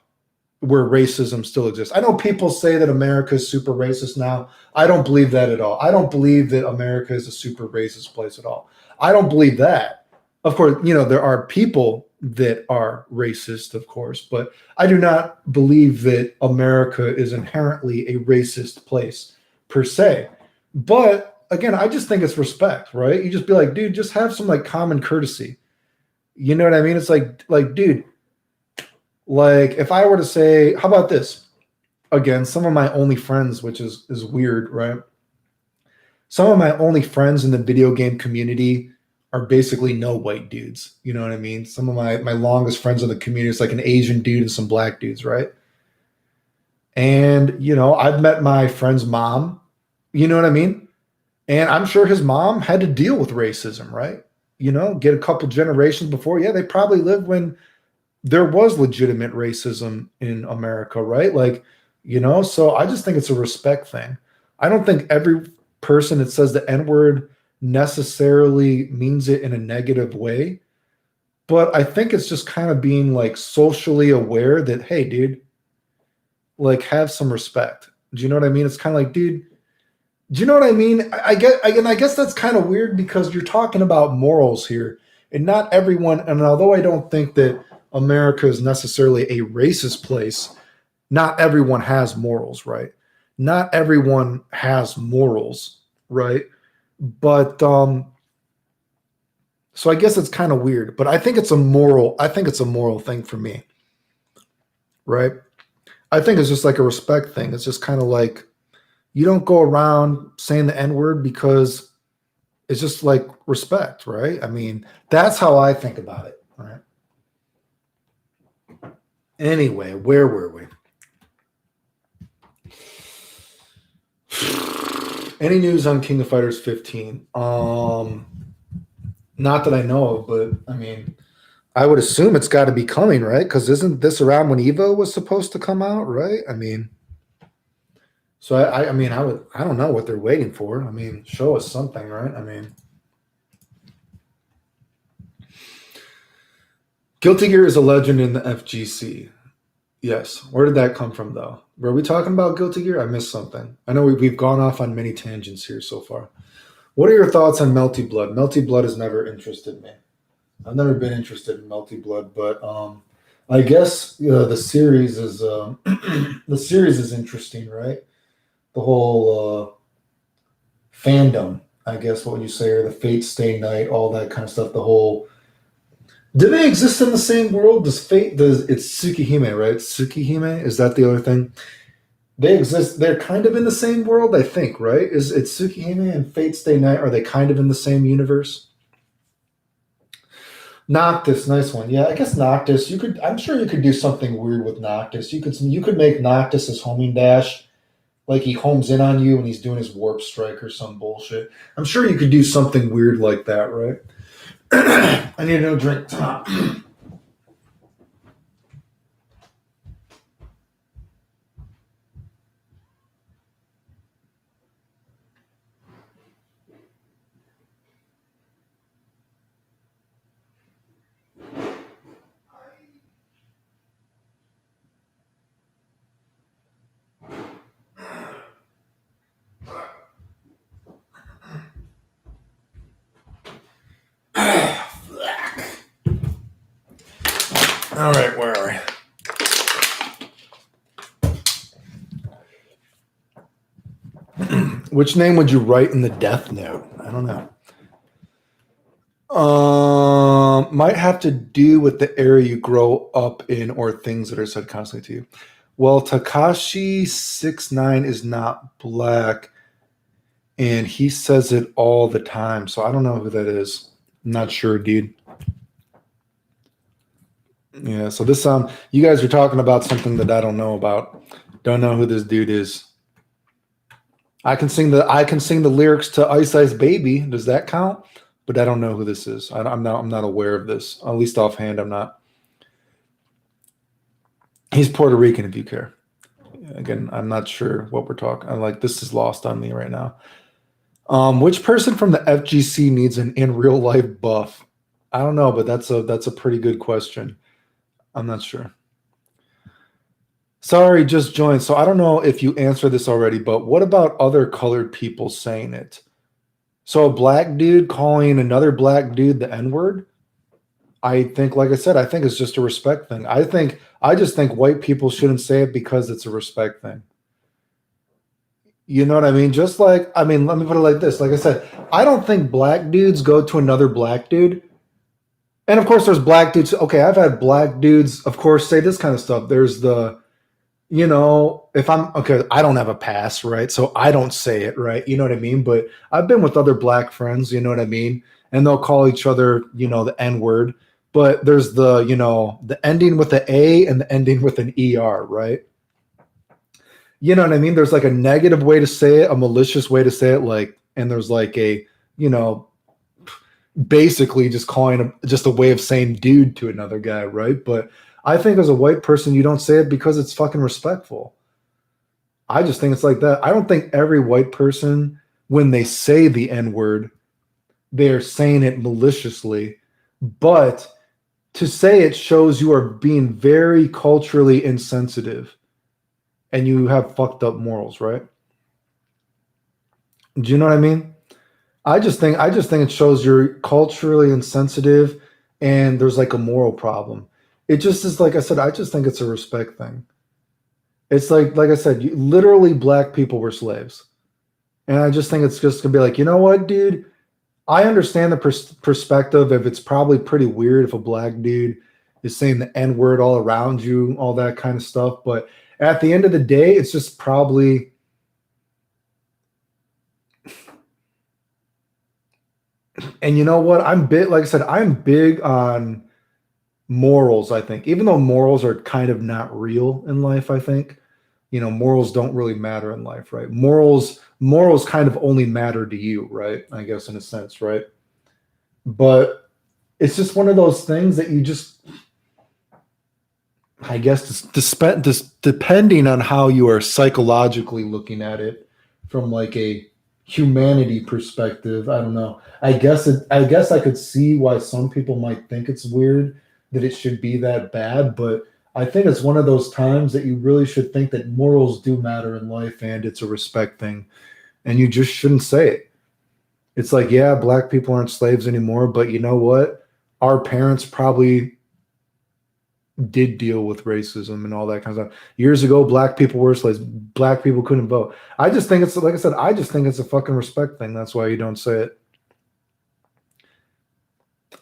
where racism still exists. I know people say that America is super racist now. I don't believe that at all. I don't believe that America is a super racist place at all. I don't believe that. Of course, there are people that are racist, of course, but I do not believe that America is inherently a racist place per se. But again, I just think it's respect, right? You just be like, dude, just have some like common courtesy. You know what I mean? It's like, dude, like if I were to say, how about this? Again, some of my only friends, which is weird, right? Some of my only friends in the video game community are basically no white dudes. You know what I mean? Some of my longest friends in the community is like an Asian dude and some black dudes, right? And, I've met my friend's mom, you know what I mean? And I'm sure his mom had to deal with racism, right? Get a couple generations before. Yeah, they probably lived when there was legitimate racism in America, right? Like, so I just think it's a respect thing. I don't think every person that says the N word necessarily means it in a negative way, but I think it's just kind of being like socially aware that, hey, dude, like have some respect. Do you know what I mean? It's kind of like, dude, do you know what I mean? I guess that's kind of weird because you're talking about morals here, and not everyone. And although I don't think that America is necessarily a racist place, not everyone has morals, right? Not everyone has morals, right? But so I guess it's kind of weird, but I think it's a moral. I think it's a moral thing for me, right? I think it's just like a respect thing. It's just kind of like you don't go around saying the N word because it's just like respect, right? I mean, that's how I think about it, right? Anyway, where were we? Any news on King of Fighters 15? Not that I know of, but I mean, I would assume it's got to be coming, right? Because isn't this around when Evo was supposed to come out, right? I mean, so I mean, I don't know what they're waiting for. I mean, show us something, right? I mean, Guilty Gear is a legend in the FGC. Yes. Where did that come from, though? Were we talking about Guilty Gear? I missed something. I know we've gone off on many tangents here so far. What are your thoughts on Melty Blood? Melty Blood has never interested me. I've never been interested in Melty Blood, but I guess the series is the series is interesting, right? The whole fandom, I guess, what would you say, or the Fate Stay Night, all that kind of stuff. The whole, do they exist in the same world? It's Tsukihime, right? Tsukihime, is that the other thing? They exist. They're kind of in the same world, I think, right? It's Tsukihime and Fate Stay Night? Are they kind of in the same universe? Noctis, nice one. Yeah, I guess Noctis. You could. I'm sure you could do something weird with Noctis. You could make Noctis his homing dash, like he homes in on you and he's doing his warp strike or some bullshit. I'm sure you could do something weird like that, right? I need another drink. All right, where are we? Which name would you write in the death note? I don't know. Might have to do with the area you grow up in or things that are said constantly to you. Well, Takashi 69 is not black, and he says it all the time. So I don't know who that is. I'm not sure, dude. Yeah, so this you guys are talking about something that I don't know about. Don't know who this dude is. I can sing the lyrics to Ice Ice Baby. Does that count? But I don't know who this is. I'm not aware of this. At least offhand, I'm not. He's Puerto Rican, if you care. Again, I'm not sure what we're talking. I'm like, this is lost on me right now. Which person from the FGC needs an in real life buff? I don't know, but that's a pretty good question. I'm not sure. Sorry, just joined. So I don't know if you answered this already, but what about other colored people saying it? So a black dude calling another black dude the N-word? I think, like I said, I think it's just a respect thing. I just think white people shouldn't say it because it's a respect thing. You know what I mean? Just like, I mean, let me put it like this. Like I said, I don't think black dudes go to another black dude. And of course, there's black dudes. Okay, I've had black dudes, of course, say this kind of stuff. There's the, you know, if I'm, okay, I don't have a pass, right? So I don't say it, right? You know what I mean? But I've been with other black friends, you know what I mean? And they'll call each other, you know, the N-word. But there's the, you know, the ending with the A and the ending with an ER, right? You know what I mean? There's like a negative way to say it, a malicious way to say it, like, and there's like a, you know, basically just calling just a way of saying dude to another guy, right? But I think as a white person, you don't say it because it's fucking respectful. I just think it's like that. I don't think every white person, when they say the N-word, they're saying it maliciously. But to say it shows you are being very culturally insensitive and you have fucked up morals, right? Do you know what I mean? I just think it shows you're culturally insensitive and there's like a moral problem. It just is, like I said, I just think it's a respect thing. It's like I said, literally black people were slaves. And I just think it's just gonna be like, you know what, dude? I understand the perspective if it's probably pretty weird if a black dude is saying the N-word all around you, all that kind of stuff. But at the end of the day, it's just probably, and you know what? Like I said, I'm big on morals, I think. Even though morals are kind of not real in life, I think. You know, morals don't really matter in life, right? Morals kind of only matter to you, right? I guess in a sense, right? But it's just one of those things that you just, I guess, depending on how you are psychologically looking at it from like a humanity perspective, I don't know. I guess I could see why some people might think it's weird that it should be that bad, but I think it's one of those times that you really should think that morals do matter in life and it's a respect thing. And you just shouldn't say it. It's like, yeah, black people aren't slaves anymore, but you know what? Our parents probably did deal with racism and all that kind of stuff. Years ago, black people were slaves. Black people couldn't vote. I just think it's, like I said, I just think it's a fucking respect thing. That's why you don't say it.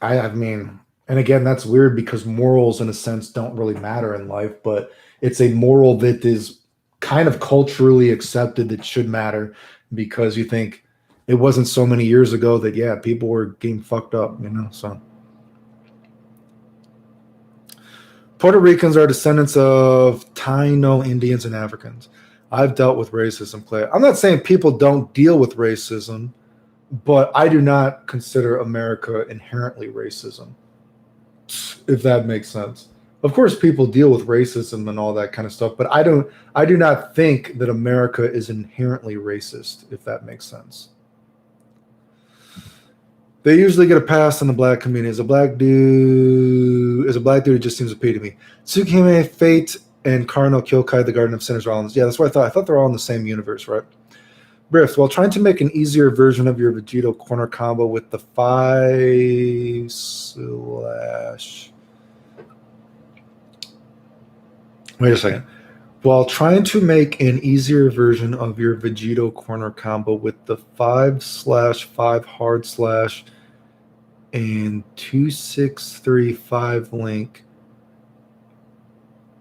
I mean, and again, that's weird because morals, in a sense, don't really matter in life, but it's a moral that is kind of culturally accepted that should matter because you think it wasn't so many years ago that, yeah, people were getting fucked up, you know? So Puerto Ricans are descendants of Taino Indians and Africans. I've dealt with racism, Clay. I'm not saying people don't deal with racism, but I do not consider America inherently racism, if that makes sense. Of course, people deal with racism and all that kind of stuff, but I do not think that America is inherently racist, if that makes sense. They usually get a pass in the black community. As a black dude, it just seems to appeal to me. Tsukihime, Fate, and Cardinal Kyokai, the Garden of Sinners, are all in this. Yeah, that's what I thought. I thought they're all in the same universe, right? Rift, while trying to make an easier version of your Vegito corner combo with the 5 slash. Wait a second. While trying to make an easier version of your Vegito corner combo with the 5/5 hard slash and 2635 link,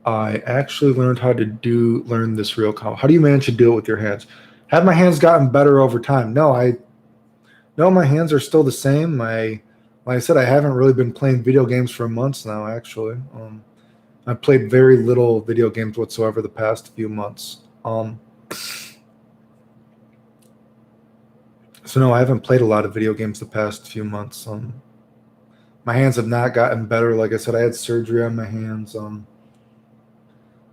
I actually learned how to learn this real combo. How do you manage to do it with your hands? Have my hands gotten better over time? No, my hands are still the same. Like I said, I haven't really been playing video games for months now, actually. I played very little video games whatsoever the past few months. So no, I haven't played a lot of video games the past few months. My hands have not gotten better. Like I said, I had surgery on my hands.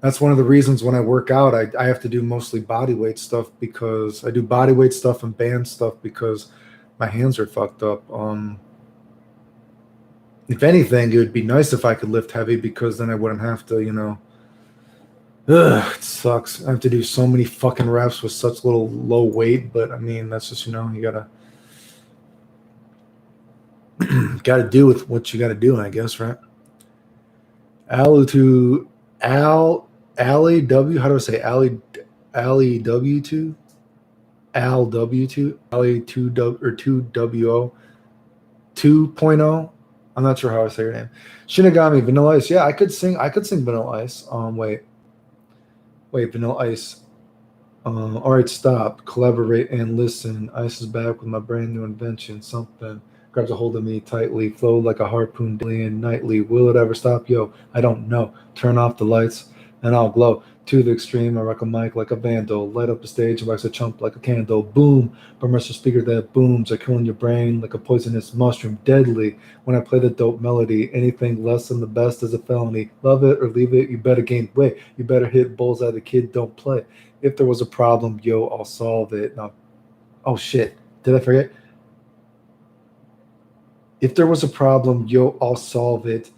That's one of the reasons when I work out, I have to do mostly body weight stuff because I do body weight stuff and band stuff because my hands are fucked up. If anything, it would be nice if I could lift heavy because then I wouldn't have to, it sucks. I have to do so many fucking reps with such low weight, but I mean, that's just, you gotta do with what you gotta do, I guess, right? Ali W, how do I say Ali W2? Al W2, Ali 2 or 2WO 2.0. I'm not sure how I say your name. Shinigami, Vanilla Ice. Yeah, I could sing Vanilla Ice. Wait, Vanilla Ice. All right, stop. Collaborate and listen. Ice is back with my brand new invention. Something grabs a hold of me tightly, flow like a harpoon daily and nightly. Will it ever stop? Yo, I don't know. Turn off the lights and I'll glow. To the extreme, I rock a mic like a vandal. Light up the stage and wax a chump like a candle. Boom! Burmester speaker that booms are killing your brain like a poisonous mushroom. Deadly. When I play the dope melody, anything less than the best is a felony. Love it or leave it, you better gain weight. You better hit bullseye, the kid don't play. If there was a problem, yo, I'll solve it. Now, oh shit, did I forget? If there was a problem, yo, I'll solve it.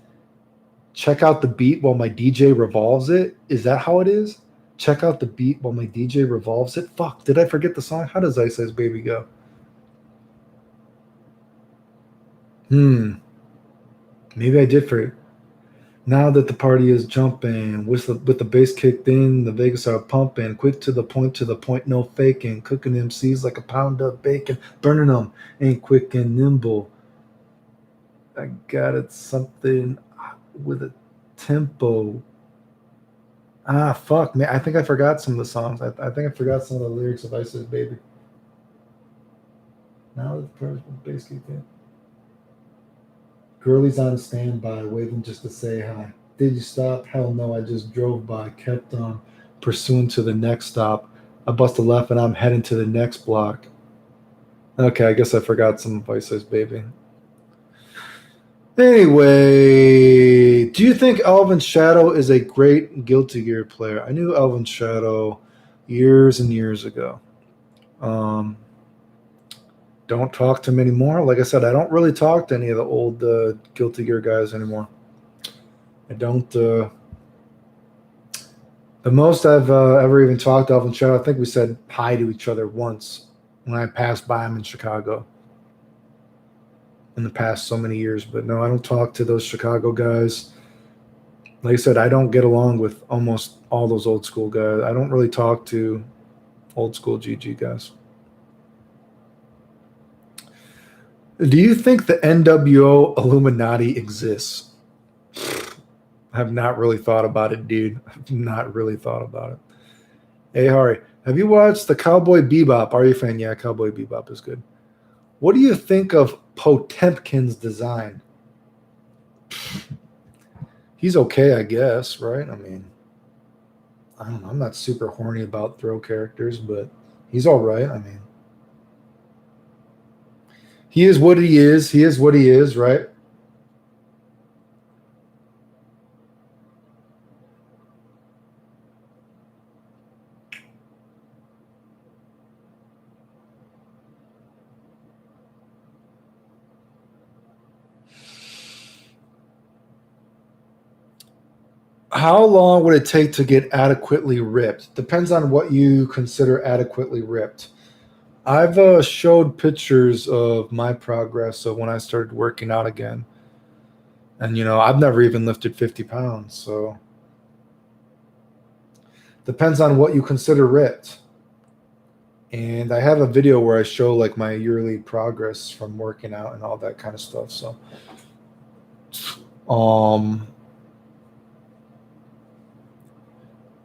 Check out the beat while my DJ revolves it. Is that how it is? Check out the beat while my DJ revolves it. Fuck, did I forget the song? How does Ice Ice Baby go? Maybe I did forget. Now that the party is jumping, with the bass kicked in, the Vegas are pumping. Quick to the point, no faking. Cooking MCs like a pound of bacon. Burning them, ain't quick and nimble. I got it something with a tempo. Fuck, man. I think I forgot some of the songs. I think I forgot some of the lyrics of Ice Ice Baby. Now that the bass kicked in. Girlies on standby, waving just to say hi. Did you stop? Hell no, I just drove by. Kept on pursuing to the next stop. I bust a left and I'm heading to the next block. Okay, I guess I forgot some of Ice Ice Baby. Anyway, do you think Elvin Shadow is a great Guilty Gear player? I knew Elvin Shadow years and years ago. Don't talk to him anymore. Like I said, I don't really talk to any of the old Guilty Gear guys anymore. I don't The most I've ever even talked to Elvin Shadow, I think we said hi to each other once when I passed by him in Chicago in the past so many years. But no, I don't talk to those Chicago guys. Like I said, I don't get along with almost all those old school guys. I don't really talk to old school GG guys. Do you think the NWO Illuminati exists? I have not really thought about it, dude. I've not really thought about it. Hey, Hari, have you watched the Cowboy Bebop? Are you a fan? Yeah, Cowboy Bebop is good. What do you think of Potemkin's design? He's okay, I guess, right? I mean, I don't know. I'm not super horny about throw characters, but he's all right. I mean, he is what he is. He is what he is, right? How long would it take to get adequately ripped? Depends on what you consider adequately ripped. I've showed pictures of my progress of when I started working out again. And, I've never even lifted 50 pounds. So depends on what you consider ripped. And I have a video where I show like my yearly progress from working out and all that kind of stuff. So,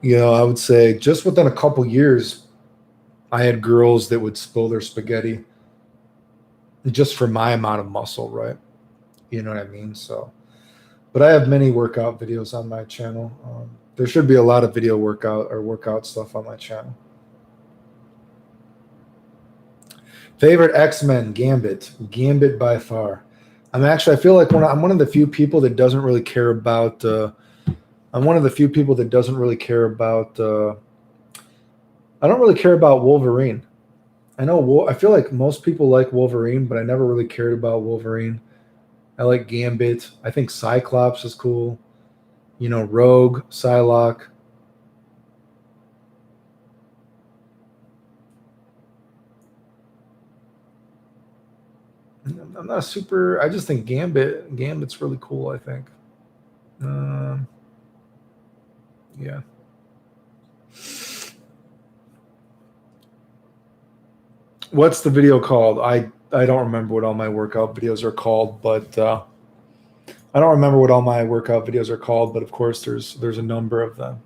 I would say just within a couple years, I had girls that would spill their spaghetti just for my amount of muscle, right? You know what I mean? So, but I have many workout videos on my channel. There should be a lot of video workout stuff on my channel. Favorite X-Men, Gambit by far. I feel like I'm one of the few people that doesn't really care about. I'm one of the few people that doesn't really care about. I don't really care about Wolverine. I feel like most people like Wolverine, but I never really cared about Wolverine. I like Gambit. I think Cyclops is cool. Rogue, Psylocke. I'm not super. I just think Gambit's really cool. I think. Yeah. What's the video called? I don't remember what all my workout videos are called, but I don't remember what all my workout videos are called. But of course, there's a number of them.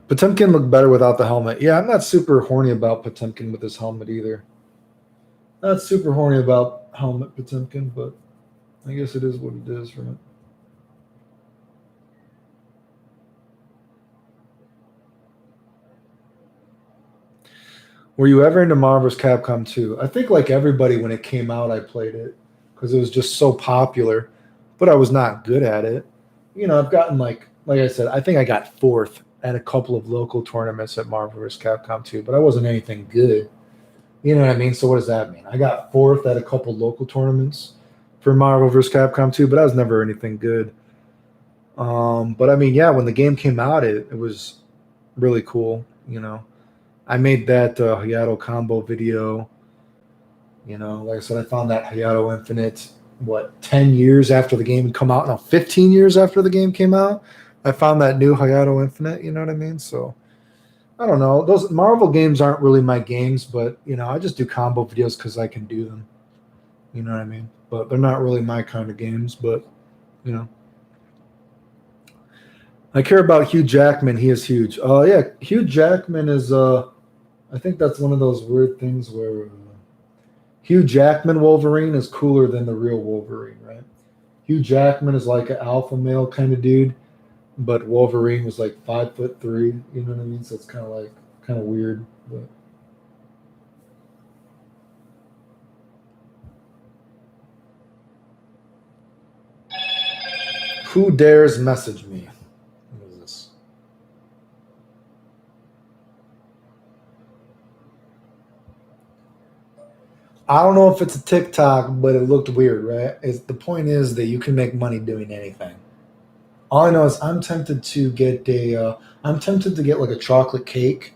Potemkin looked better without the helmet. Yeah, I'm not super horny about Potemkin with his helmet either. Not super horny about helmet Potemkin, but I guess it is what it is, right? Were you ever into Marvel vs. Capcom 2? I think like everybody when it came out, I played it because it was just so popular, but I was not good at it. I've gotten like I said, I think I got fourth at a couple of local tournaments at Marvel vs. Capcom 2, but I wasn't anything good. You know what I mean? So what does that mean? I got fourth at a couple local tournaments for Marvel vs. Capcom 2, but I was never anything good. But I mean, yeah, when the game came out, it was really cool. I made that Hayato combo video. Like I said, I found that Hayato Infinite, 10 years after the game had come out? No, 15 years after the game came out. I found that new Hayato Infinite, you know what I mean? So, I don't know. Those Marvel games aren't really my games, but, I just do combo videos because I can do them. You know what I mean? But they're not really my kind of games, but, I care about Hugh Jackman. He is huge. Yeah, Hugh Jackman is, I think that's one of those weird things where Hugh Jackman Wolverine is cooler than the real Wolverine, right? Hugh Jackman is like an alpha male kind of dude, but Wolverine was like 5'3". You know what I mean? So it's kind of weird. But who dares message me? What is this? I don't know if it's a TikTok, but it looked weird, right? The point is that you can make money doing anything. All I know is I'm tempted to get like a chocolate cake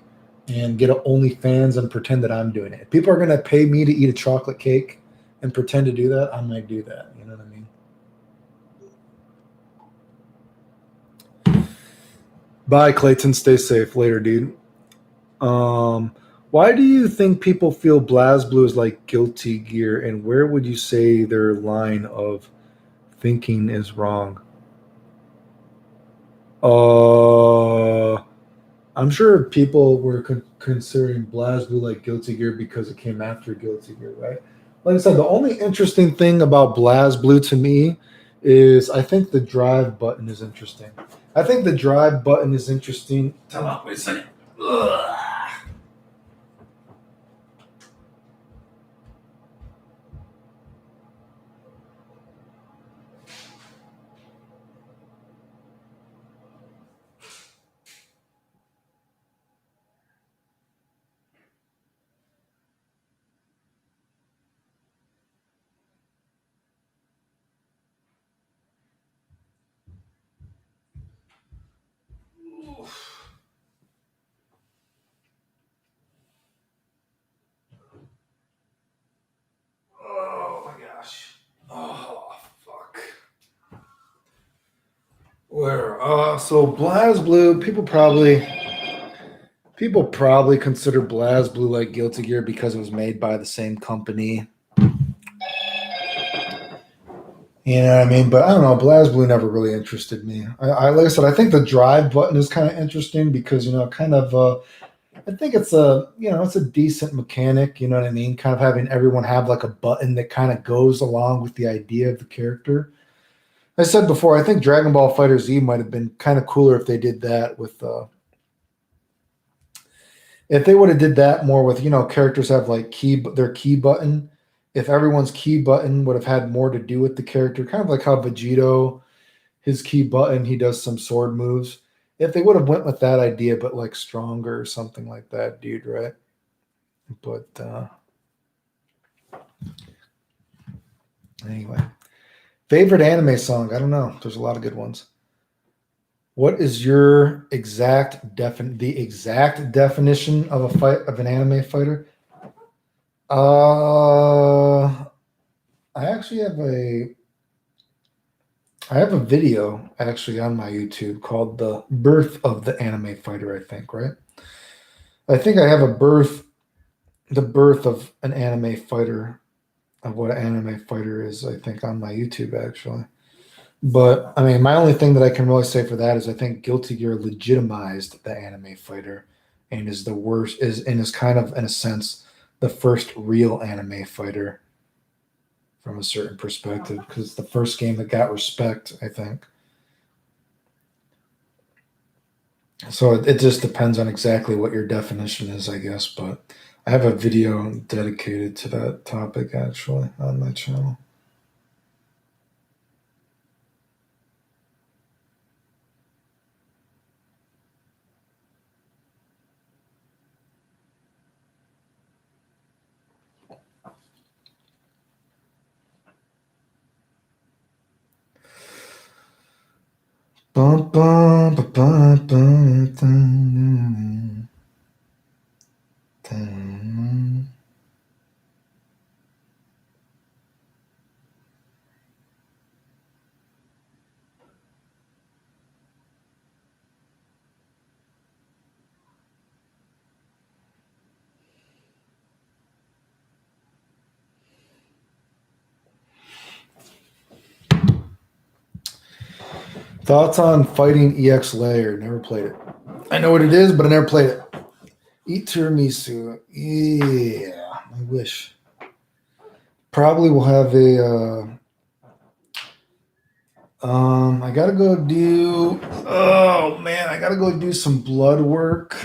and get an OnlyFans and pretend that I'm doing it. If people are gonna pay me to eat a chocolate cake and pretend to do that, I might do that. You know what I mean? Bye, Clayton. Stay safe. Later, dude. Why do you think people feel BlazBlue is like Guilty Gear, and where would you say their line of thinking is wrong? Uh, I'm sure people were considering BlazBlue like Guilty Gear because it came after Guilty Gear, right? Like I said, the only interesting thing about BlazBlue to me is I think the drive button is interesting. I think the drive button is interesting. Time out, wait a second. Ugh. Oh my gosh. Oh fuck. Where? So BlazBlue, people probably consider BlazBlue like Guilty Gear because it was made by the same company. You know what I mean? But I don't know. BlazBlue never really interested me. I like I said, I think the drive button is kind of interesting because I think it's a decent mechanic. You know what I mean? Kind of having everyone have like a button that kind of goes along with the idea of the character. I said before, I think Dragon Ball Fighter Z might have been kind of cooler if they did that with if they would have did that more with characters have like their key button. If everyone's key button would have had more to do with the character, kind of like how Vegito, his key button, he does some sword moves. If they would have went with that idea, but like stronger or something like that, dude, right? But anyway, favorite anime song? I don't know. There's a lot of good ones. What is your the exact definition of an anime fighter? Uh, I actually have a video actually on my YouTube called "The Birth of the Anime Fighter." I think, right? I think I have the birth of an anime fighter, of what an anime fighter is. I think on my YouTube actually. But I mean, my only thing that I can really say for that is I think Guilty Gear legitimized the anime fighter, and is the worst is kind of in a sense the first real anime fighter from a certain perspective because it's the first game that got respect. I think so. It just depends on exactly what your definition is, I guess. But I have a video dedicated to that topic actually on my channel. Bum, bum, ba, ba, ba, dun, dun. Thoughts on fighting EX Layer? Never played it. I know what it is, but I never played it. Eat tiramisu. Yeah, I wish. Probably will have a. I gotta go do. Oh man, I gotta go do some blood work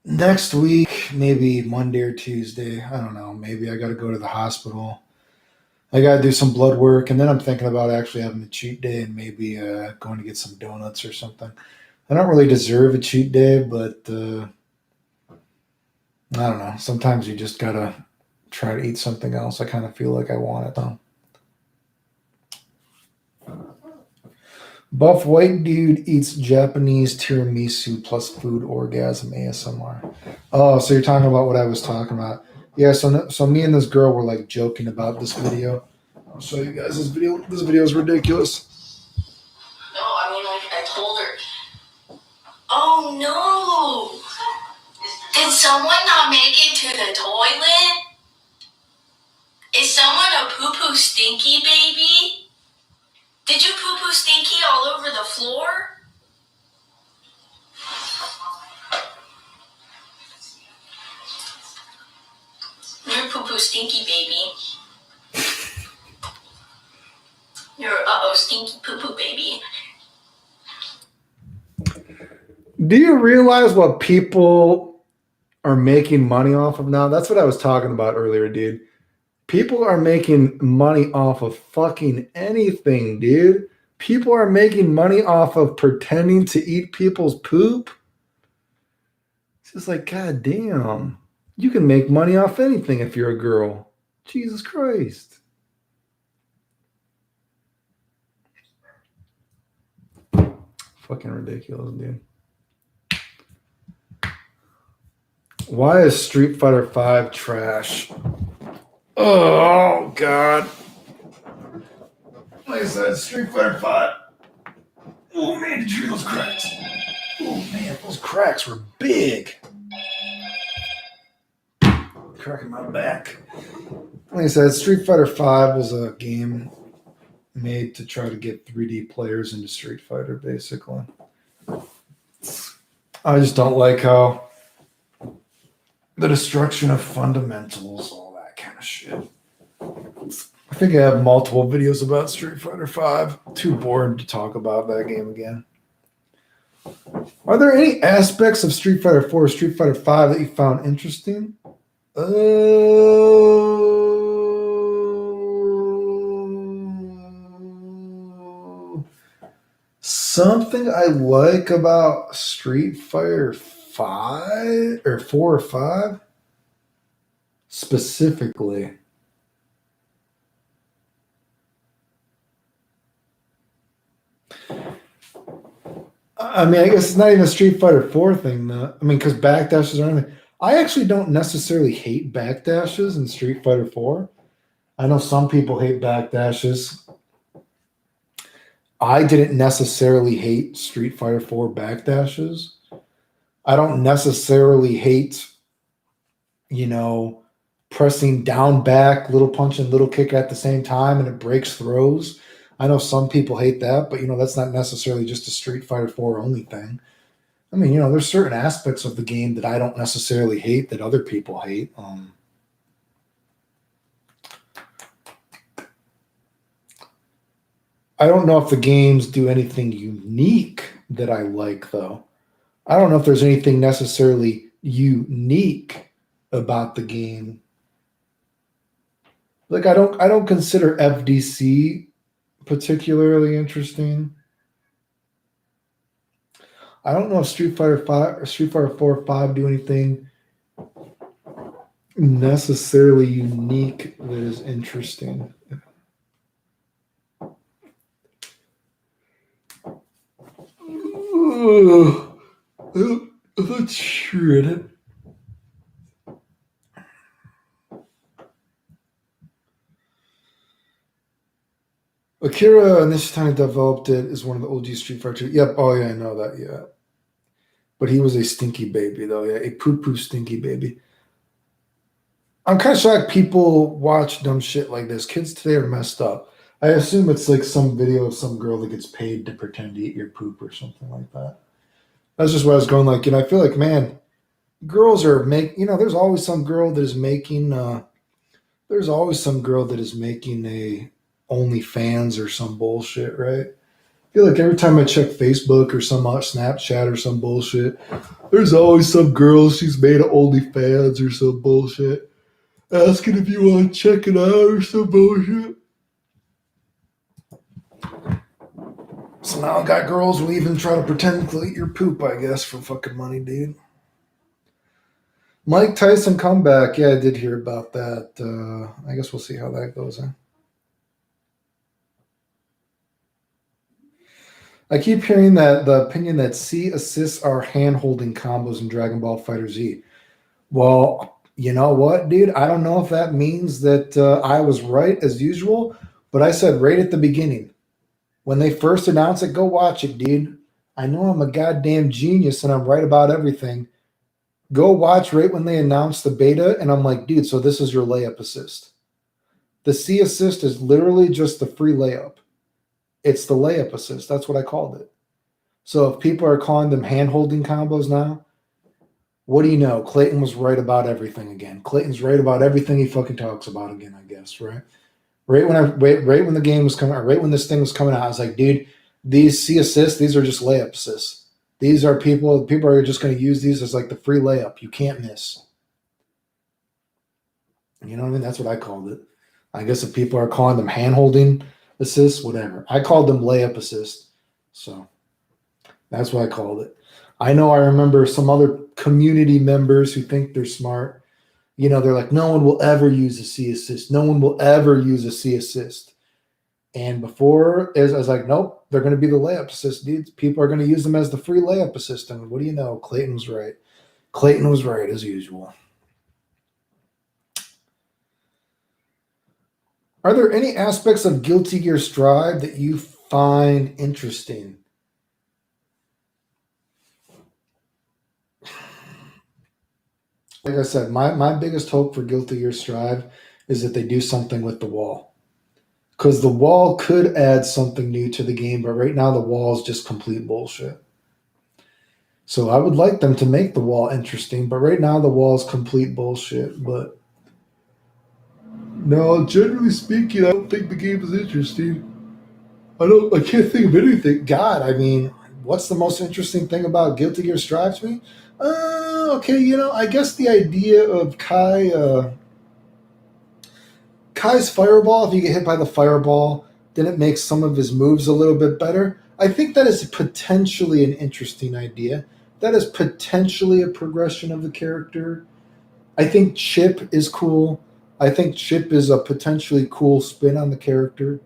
next week. Maybe Monday or Tuesday. I don't know. Maybe I gotta go to the hospital. I gotta do some blood work, and then I'm thinking about actually having a cheat day and maybe going to get some donuts or something. I don't really deserve a cheat day, but I don't know. Sometimes you just gotta try to eat something else. I kind of feel like I want it though. Buff white dude eats Japanese tiramisu plus food orgasm ASMR. Oh, so you're talking about what I was talking about. Yeah, so me and this girl were like joking about this video. I'll show you guys this video. This video is ridiculous.
No, I mean, like, I told her. Oh no! Did someone not make it to the toilet? Is someone a poo-poo stinky baby? Did you poo-poo stinky all over the floor? You're a poo-poo stinky baby. You're uh-oh stinky poo-poo baby.
Do you realize what people are making money off of now? That's what I was talking about earlier, dude. People are making money off of fucking anything, dude. People are making money off of pretending to eat people's poop. It's just like, God damn. You can make money off anything if you're a girl. Jesus Christ. Fucking ridiculous, dude. Why is Street Fighter 5 trash? Oh, God. Like I said, Street Fighter 5. Oh, man, did you hear those cracks? Oh, man, those cracks were big. Cracking my back. Like I said, Street Fighter 5 was a game made to try to get 3D players into Street Fighter, basically. I just don't like how the destruction of fundamentals, all that kind of shit. I think I have multiple videos about Street Fighter 5. Too bored to talk about that game again. Are there any aspects of Street Fighter 4 or Street Fighter 5 that you found interesting? Something I like about Street Fighter 5 or 4 or 5 specifically. I mean, I guess it's not even a Street Fighter 4 thing, though. I mean, because backdashes are anything. I actually don't necessarily hate backdashes in Street Fighter 4. I know some people hate backdashes. I didn't necessarily hate Street Fighter 4 backdashes. I don't necessarily hate, pressing down back, little punch and little kick at the same time and it breaks throws. I know some people hate that, but that's not necessarily just a Street Fighter 4 only thing. I mean, there's certain aspects of the game that I don't necessarily hate that other people hate. I don't know if the games do anything unique that I like, though. I don't know if there's anything necessarily unique about the game. Like I don't consider FDC particularly interesting. I don't know if Street Fighter 5 or Street Fighter 4 or 5 do anything necessarily unique that is interesting. Let's shred it. Akira Nishitani developed it as one of the OG Street Fighter. Yep. Oh yeah, I know that. Yeah. But he was a stinky baby, though. Yeah, a poo-poo stinky baby. I'm kind of shocked people watch dumb shit like this. Kids today are messed up. I assume it's like some video of some girl that gets paid to pretend to eat your poop or something like that. That's just what I was going like. I feel like, man, girls are there's always some girl that is making a OnlyFans or some bullshit, right? I feel like every time I check Facebook or some Snapchat or some bullshit, there's always some girl, she's made an OnlyFans or some bullshit, asking if you want to check it out or some bullshit. So now I got girls who even try to pretend to eat your poop, I guess, for fucking money, dude. Mike Tyson comeback. Yeah, I did hear about that. I guess we'll see how that goes, huh? I keep hearing that the opinion that C assists are hand-holding combos in Dragon Ball Fighter Z. Well, you know what, dude? I don't know if that means that I was right as usual, but I said right at the beginning when they first announced it, go watch it, dude. I know I'm a goddamn genius and I'm right about everything. Go watch right when they announced the beta, and I'm like, dude, so this is your layup assist. The C assist is literally just the free layup. It's the layup assist. That's what I called it. So if people are calling them hand-holding combos now, what do you know? Clayton was right about everything again. Clayton's right about everything he fucking talks about again, I guess, right? Right when the game was coming out, right when this thing was coming out, I was like, dude, these C assists, these are just layup assists. These are people are just going to use these as like the free layup. You can't miss. You know what I mean? That's what I called it. I guess if people are calling them hand-holding assists, whatever. I called them layup assists. So that's what I called it. I know I remember some other community members who think they're smart. You know, they're like, no one will ever use a C assist. No one will ever use a C assist. And before, I was like, nope, they're going to be the layup assist, dudes. People are going to use them as the free layup assist. And what do you know? Clayton was right. Clayton was right as usual. Are there any aspects of Guilty Gear Strive that you find interesting? Like I said, my biggest hope for Guilty Gear Strive is that they do something with the wall. Because the wall could add something new to the game, but right now the wall is just complete bullshit. So I would like them to make the wall interesting, but right now the wall is complete bullshit. But no, generally speaking, I don't think the game is interesting. I can't think of anything. God, I mean, what's the most interesting thing about Guilty Gear Strive to me? Okay, you know, I guess the idea of Kai's fireball, if you get hit by the fireball, then it makes some of his moves a little bit better. I think that is potentially an interesting idea. That is potentially a progression of the character. I think Chip is cool. I think Chip is a potentially cool spin on the character.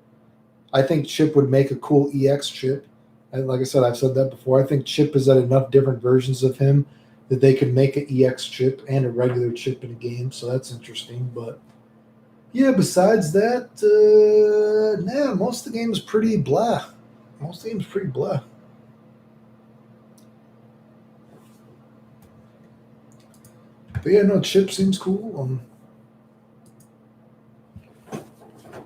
I think Chip would make a cool EX Chip. And like I said, I've said that before. I think Chip is at enough different versions of him that they could make an EX Chip and a regular Chip in a game. So that's interesting. But yeah, besides that, most of the game is pretty blah. Most of the game is pretty blah. But yeah, no, Chip seems cool.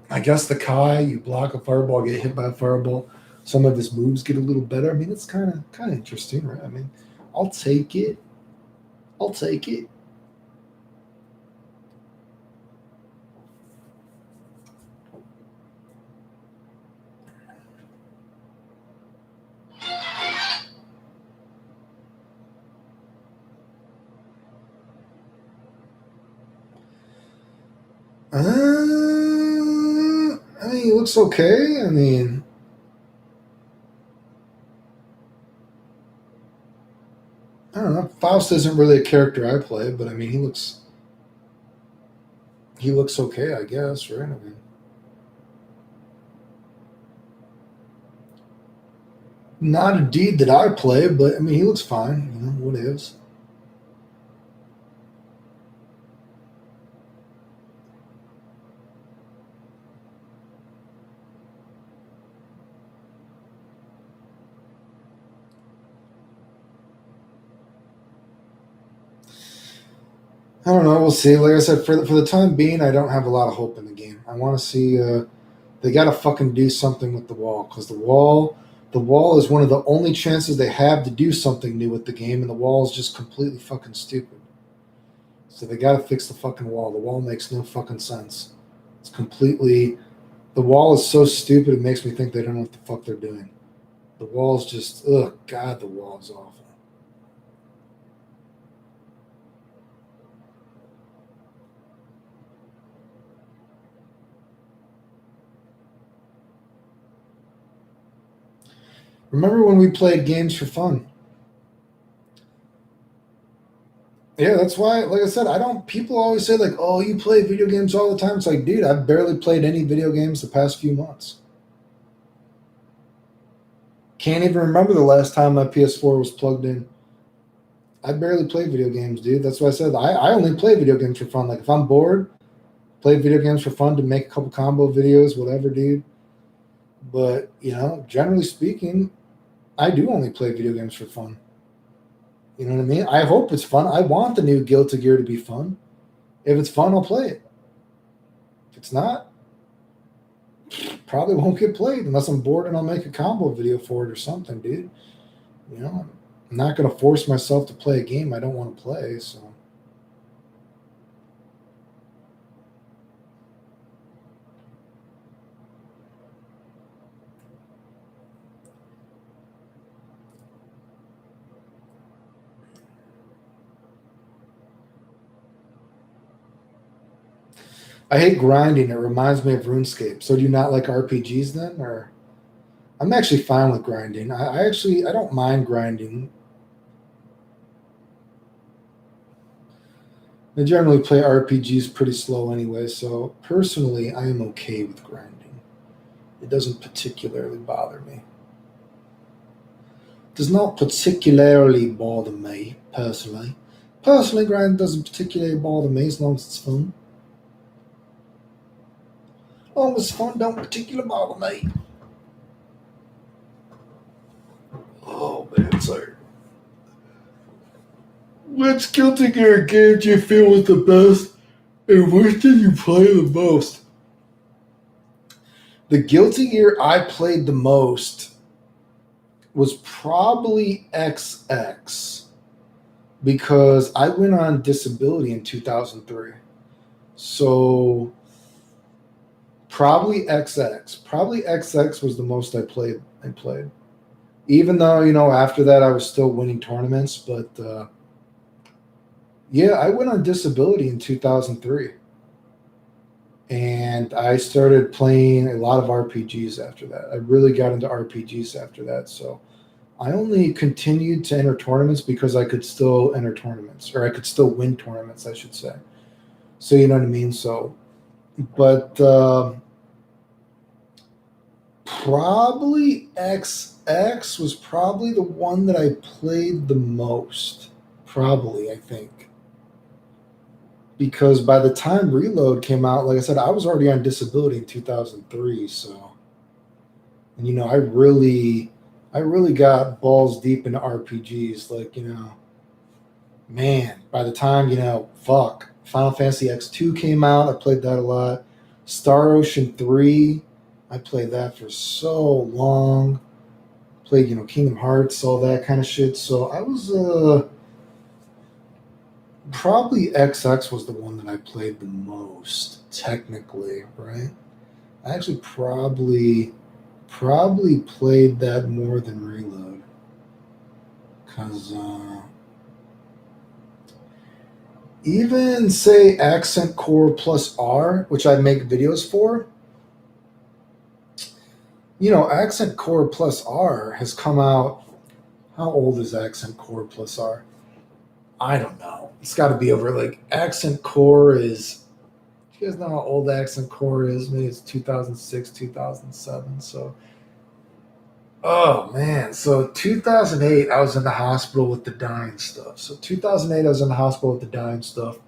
I guess the Kai, you block a fireball, get hit by a fireball. Some of his moves get a little better. I mean, it's kind of interesting, right? I mean, I'll take it. I'll take it. I mean, he looks okay. I mean, I don't know. Faust isn't really a character I play, but I mean, he looks okay, I guess, right? I mean, not a deed that I play, but I mean, he looks fine. You know, what is? I don't know. We'll see. Like I said, for the time being, I don't have a lot of hope in the game. I want to see. They got to fucking do something with the wall, because the wall is one of the only chances they have to do something new with the game, and the wall is just completely fucking stupid. So they got to fix the fucking wall. The wall makes no fucking sense. It's completely. The wall is so stupid. It makes me think they don't know what the fuck they're doing. The wall's just. Ugh, God, the wall is awful. Remember when we played games for fun? Yeah, that's why, like I said, I don't. People always say, like, oh, you play video games all the time. It's like, dude, I've barely played any video games the past few months. Can't even remember the last time my PS4 was plugged in. I barely play video games, dude. That's why I said I only play video games for fun. Like if I'm bored, play video games for fun to make a couple combo videos, whatever, dude. But, generally speaking, I do only play video games for fun. You know what I mean? I hope it's fun. I want the new Guilty Gear to be fun. If it's fun, I'll play it. If it's not, probably won't get played unless I'm bored and I'll make a combo video for it or something, dude. I'm not going to force myself to play a game I don't want to play, so. I hate grinding. It reminds me of RuneScape. So do you not like RPGs then? Or I'm actually fine with grinding. I don't mind grinding. I generally play RPGs pretty slow anyway, so personally I am okay with grinding. It doesn't particularly bother me. It does not particularly bother me, personally. Personally, grinding doesn't particularly bother me as long as it's fun. As long as it's fun, don't particularly bother me. Oh man, sorry. Which Guilty Gear game do you feel was the best, and which did you play the most? The Guilty Gear I played the most was probably XX, because I went on disability in 2003. So probably XX. Probably XX was the most I played. Even though, after that I was still winning tournaments, but yeah, I went on disability in 2003. And I started playing a lot of RPGs after that. I really got into RPGs after that. So I only continued to enter tournaments because I could still enter tournaments, or I could still win tournaments, I should say. So you know what I mean? So, but probably XX was probably the one that I played the most. Probably, I think. Because by the time Reload came out, like I said, I was already on disability in 2003. So, and I really got balls deep into RPGs. Like, man, by the time, Final Fantasy X2 came out, I played that a lot. Star Ocean 3, I played that for so long. Played, Kingdom Hearts, all that kind of shit. So I was, probably XX was the one that I played the most, technically, right? I actually probably played that more than Reload. Because even, say, Accent Core plus R, which I make videos for, Accent Core plus R has come out. How old is Accent Core plus R? I don't know. It's got to be over, Accent Core is, you guys know how old Accent Core is? Maybe it's 2006, 2007. So, oh man. So 2008, I was in the hospital with the dying stuff. So 2008, I was in the hospital with the dying stuff.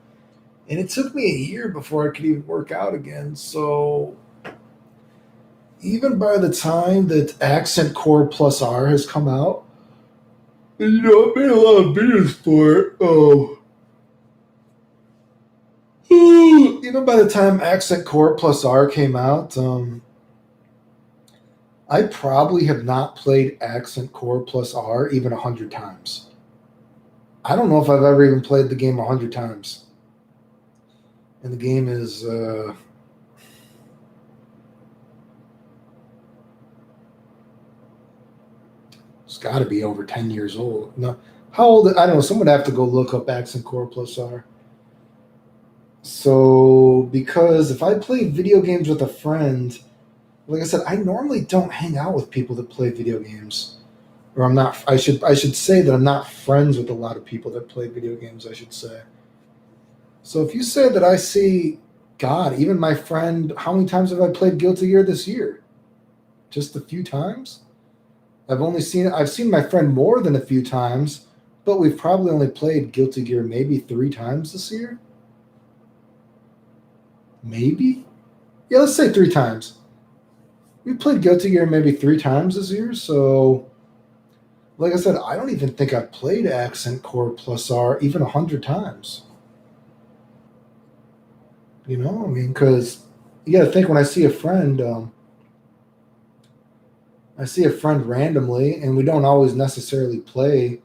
And it took me a year before I could even work out again. So even by the time that Accent Core plus R has come out, and, I made a lot of videos for it. Even by the time Accent Core plus R came out, I probably have not played Accent Core plus R even 100 times. I don't know if I've ever even played the game 100 times. And the game is it's got to be over 10 years old. No, how old? I don't know. Someone would have to go look up Accent Core plus R. So, because if I play video games with a friend, like I said, I normally don't hang out with people that play video games. Or I'm not, I should say that I'm not friends with a lot of people that play video games, I should say. So if you say that I see, God, even my friend, how many times have I played Guilty Gear this year? Just a few times? I've seen my friend more than a few times, but we've probably only played Guilty Gear maybe 3 times this year. Maybe? Yeah, let's say 3 times. We played Guilty Gear maybe 3 times this year, so like I said, I don't even think I've played Accent Core Plus R even 100 times. You know, I mean, because you got to think when I see a friend randomly, and we don't always necessarily play.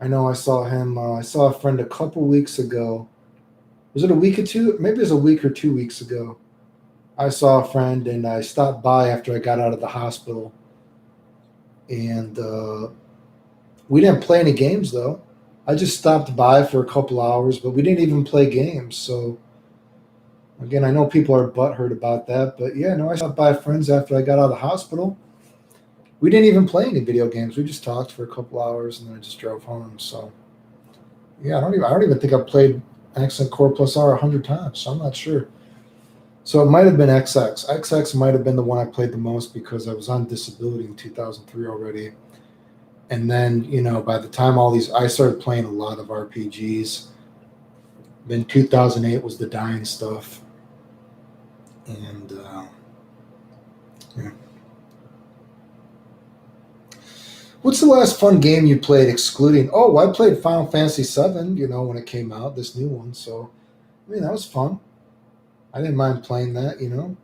I know I saw him. I saw a friend a couple weeks ago. Was it a week or two? Maybe it was a week or 2 weeks ago. I saw a friend, and I stopped by after I got out of the hospital, and we didn't play any games though. I just stopped by for a couple hours, but we didn't even play games. So again, I know people are butthurt about that, but yeah, no, I stopped by friends after I got out of the hospital. We didn't even play any video games. We just talked for a couple hours, and then I just drove home. So yeah, I don't even think I've played Accent Core Plus R 100 times. So I'm not sure. So it might have been XX. XX might have been the one I played the most because I was on disability in 2003 already. And then, you know, by the time I started playing a lot of RPGs. Then 2008 was the Dying stuff. And, yeah. What's the last fun game you played excluding? Oh, I played Final Fantasy VII, you know, when it came out, this new one. So, I mean, that was fun. I didn't mind playing that, you know.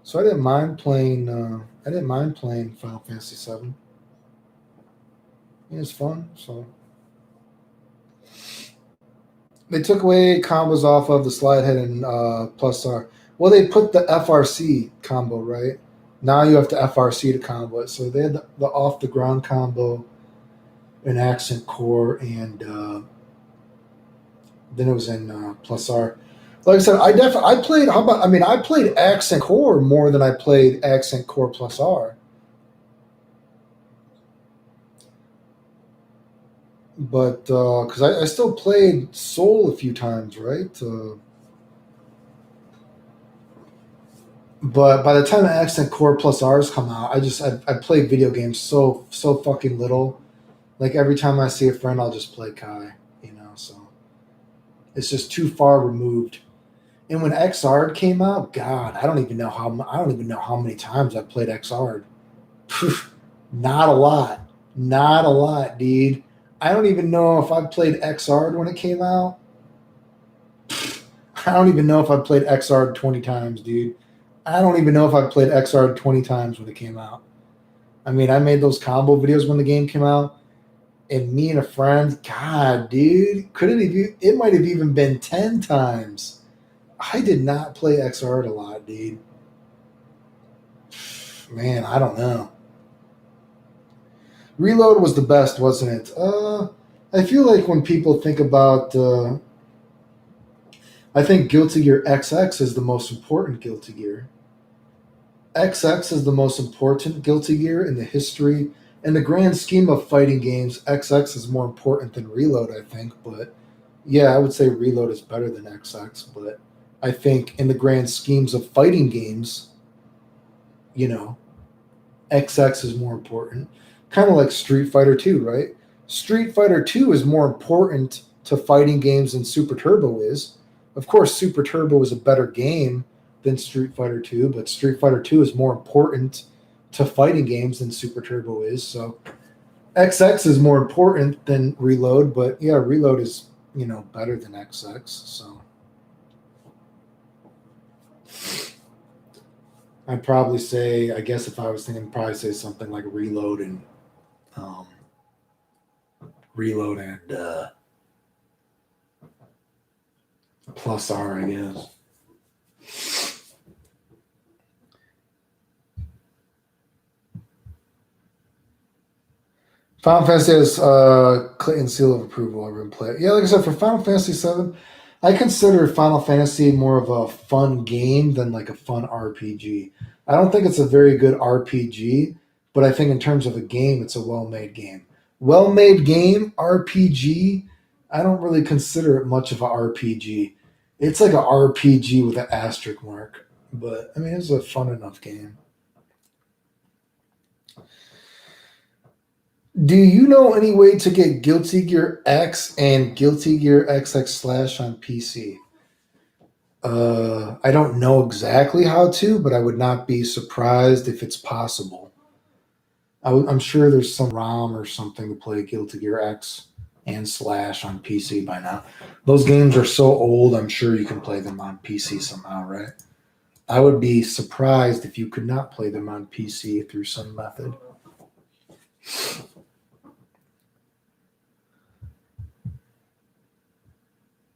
So I didn't mind playing. I didn't mind playing Final Fantasy VII. It was fun. So they took away combos off of the slide head and plus R. Well, they put the FRC combo right. Now you have to FRC to combo it. So they had the off the ground combo, in Accent Core, and then it was in plus R. Like I said, I played. How about? I mean, I played Accent Core more than I played Accent Core Plus R. But because I still played Soul a few times, right? But by the time Accent Core Plus R's come out, I played video games so fucking little. Like every time I see a friend, I'll just play Kai. You know, so it's just too far removed. And when XR came out, God, I don't even know how many times I played XR. Not a lot. Not a lot, dude. I don't even know if I played XR when it came out. I don't even know if I played XR 20 times, dude. I don't even know if I played XR 20 times when it came out. I mean, I made those combo videos when the game came out, and me and a friend, God, dude, it might have even been 10 times. I did not play XR a lot, dude. Man, I don't know. Reload was the best, wasn't it? I feel like when people think about, I think Guilty Gear XX is the most important Guilty Gear. XX is the most important Guilty Gear in the history. In the grand scheme of fighting games, XX is more important than Reload, I think. But yeah, I would say Reload is better than XX. But I think in the grand schemes of fighting games, you know, XX is more important. Kind of like Street Fighter 2, right? Street Fighter 2 is more important to fighting games than Super Turbo is. Of course, Super Turbo is a better game than Street Fighter 2, but Street Fighter 2 is more important to fighting games than Super Turbo is. So XX is more important than Reload, but yeah, Reload is, you know, better than XX. So I'd probably say, I guess if I was thinking, I'd probably say something like Reload and um, Plus R, I guess. Final Fantasy has Clayton seal of approval over in play. Yeah, like I said, for Final Fantasy VII, I consider Final Fantasy more of a fun game than like a fun RPG. I don't think it's a very good RPG, but I think in terms of a game, it's a well-made game. Well-made game, RPG, I don't really consider it much of a RPG. It's like a RPG with an asterisk mark, but I mean, it's a fun enough game. Do you know any way to get Guilty Gear X and Guilty Gear XX Slash on PC? I don't know exactly how to, but I would not be surprised if it's possible. I'm sure there's some ROM or something to play Guilty Gear X and Slash on PC by now. Those games are so old, I'm sure you can play them on PC somehow, right? I would be surprised if you could not play them on PC through some method.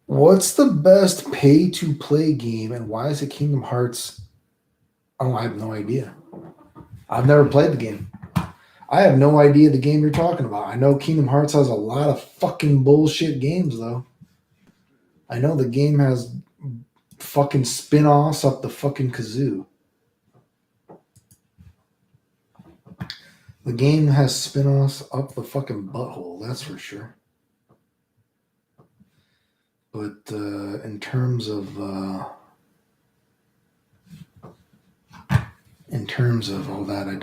What's the best pay-to-play game, and why is it Kingdom Hearts? Oh, I have no idea. I've never played the game. I have no idea the game you're talking about. I know Kingdom Hearts has a lot of fucking bullshit games, though. I know the game has fucking spin-offs up the fucking kazoo. The game has spin-offs up the fucking butthole, that's for sure. But in terms of all that, I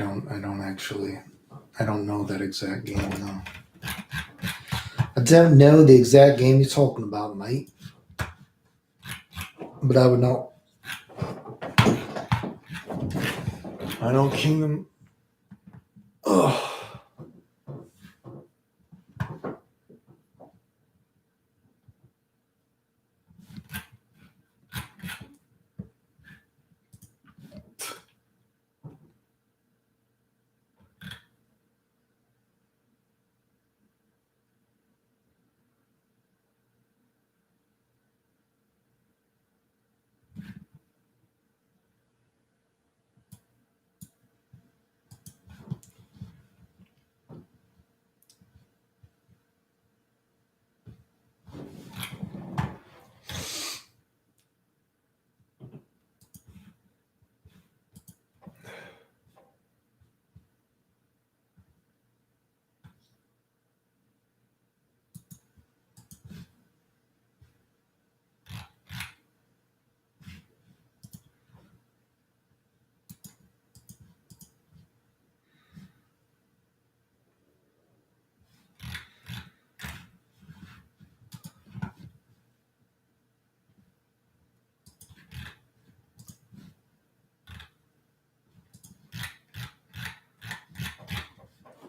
don't know that exact game. No, I don't know the exact game you're talking about, mate. But I would know. I know Kingdom. Ugh.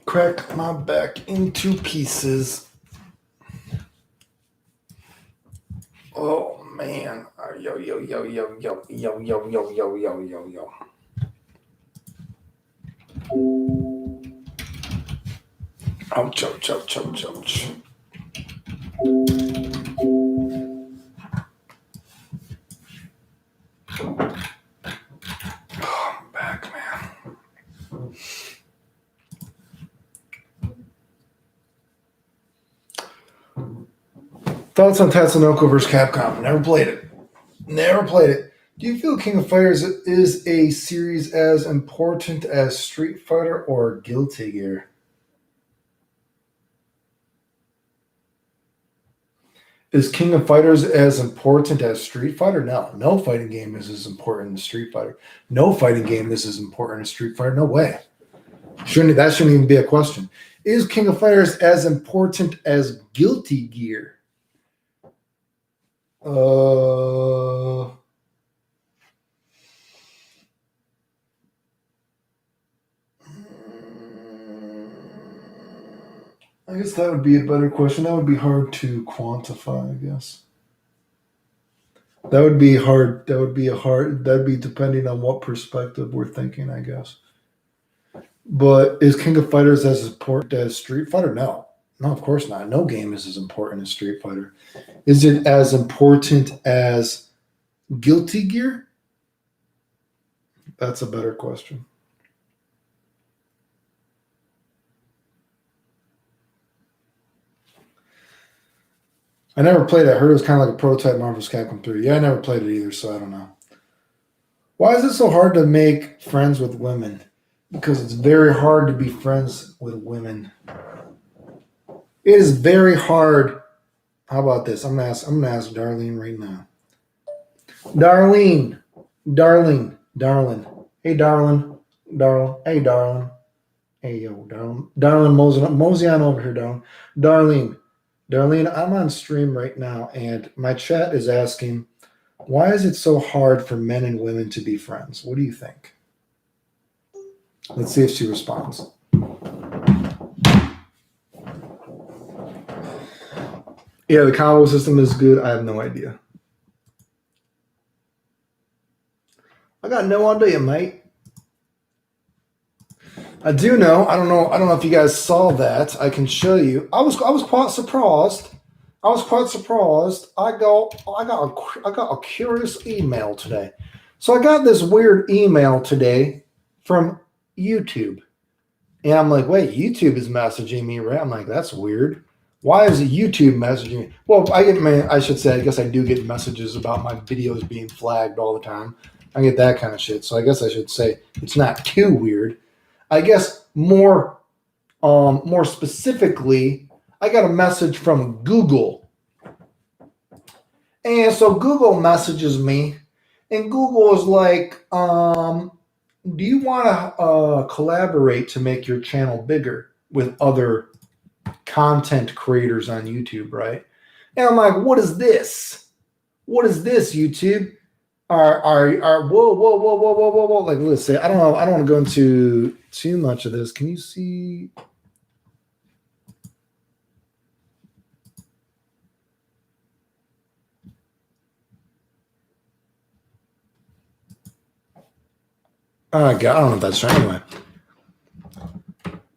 Crack my back into pieces. Oh man. Yo, yo, yo, yo, yo, yo, yo, yo, yo, yo, yo, yo. Ouch, ouch, ouch, ouch, ouch. Oh, I'm back, man. Thoughts on Tatsunoko vs. Capcom? Never played it. Never played it. Do you feel King of Fighters is a series as important as Street Fighter or Guilty Gear? Is King of Fighters as important as Street Fighter? No. No fighting game is as important as Street Fighter. No fighting game is as important as Street Fighter. No way. That shouldn't even be a question. Is King of Fighters as important as Guilty Gear? I guess that would be a better question. That would be hard to quantify, I guess. That would be hard. That'd be depending on what perspective we're thinking, I guess. But is King of Fighters as important as Street Fighter? No. No, of course not. No game is as important as Street Fighter. Is it as important as Guilty Gear? That's a better question. I never played it. I heard it was kind of like a prototype Marvel's Capcom 3. Yeah, I never played it either, so I don't know. Why is it so hard to make friends with women? Because it's very hard to be friends with women. It is very hard. How about this? I'm gonna ask Darlene right now. Darlene. Hey, darling. Hey, darling. Hey, yo, Darlene, mosey on over here, Darlene. Darlene, I'm on stream right now, and my chat is asking, why is it so hard for men and women to be friends? What do you think? Let's see if she responds. Yeah, the combo system is good. I have no idea. I got no idea, mate. I do know. I don't know if you guys saw that. I can show you. I was quite surprised. I got a curious email today. So I got this weird email today from YouTube. And I'm like, wait, YouTube is messaging me, right? I'm like, that's weird. Why is YouTube messaging me? Well, I should say, I guess I do get messages about my videos being flagged all the time. I get that kind of shit. So I guess I should say it's not too weird. I guess more specifically, I got a message from Google. And so Google messages me, and Google is like, do you want to collaborate to make your channel bigger with other content creators on YouTube, right? And I'm like, what is this? What is this, YouTube? Whoa. Like, let's say, I don't know. I don't want to go into too much of this. Can you see? Oh, God, I don't know if that's right. Anyway,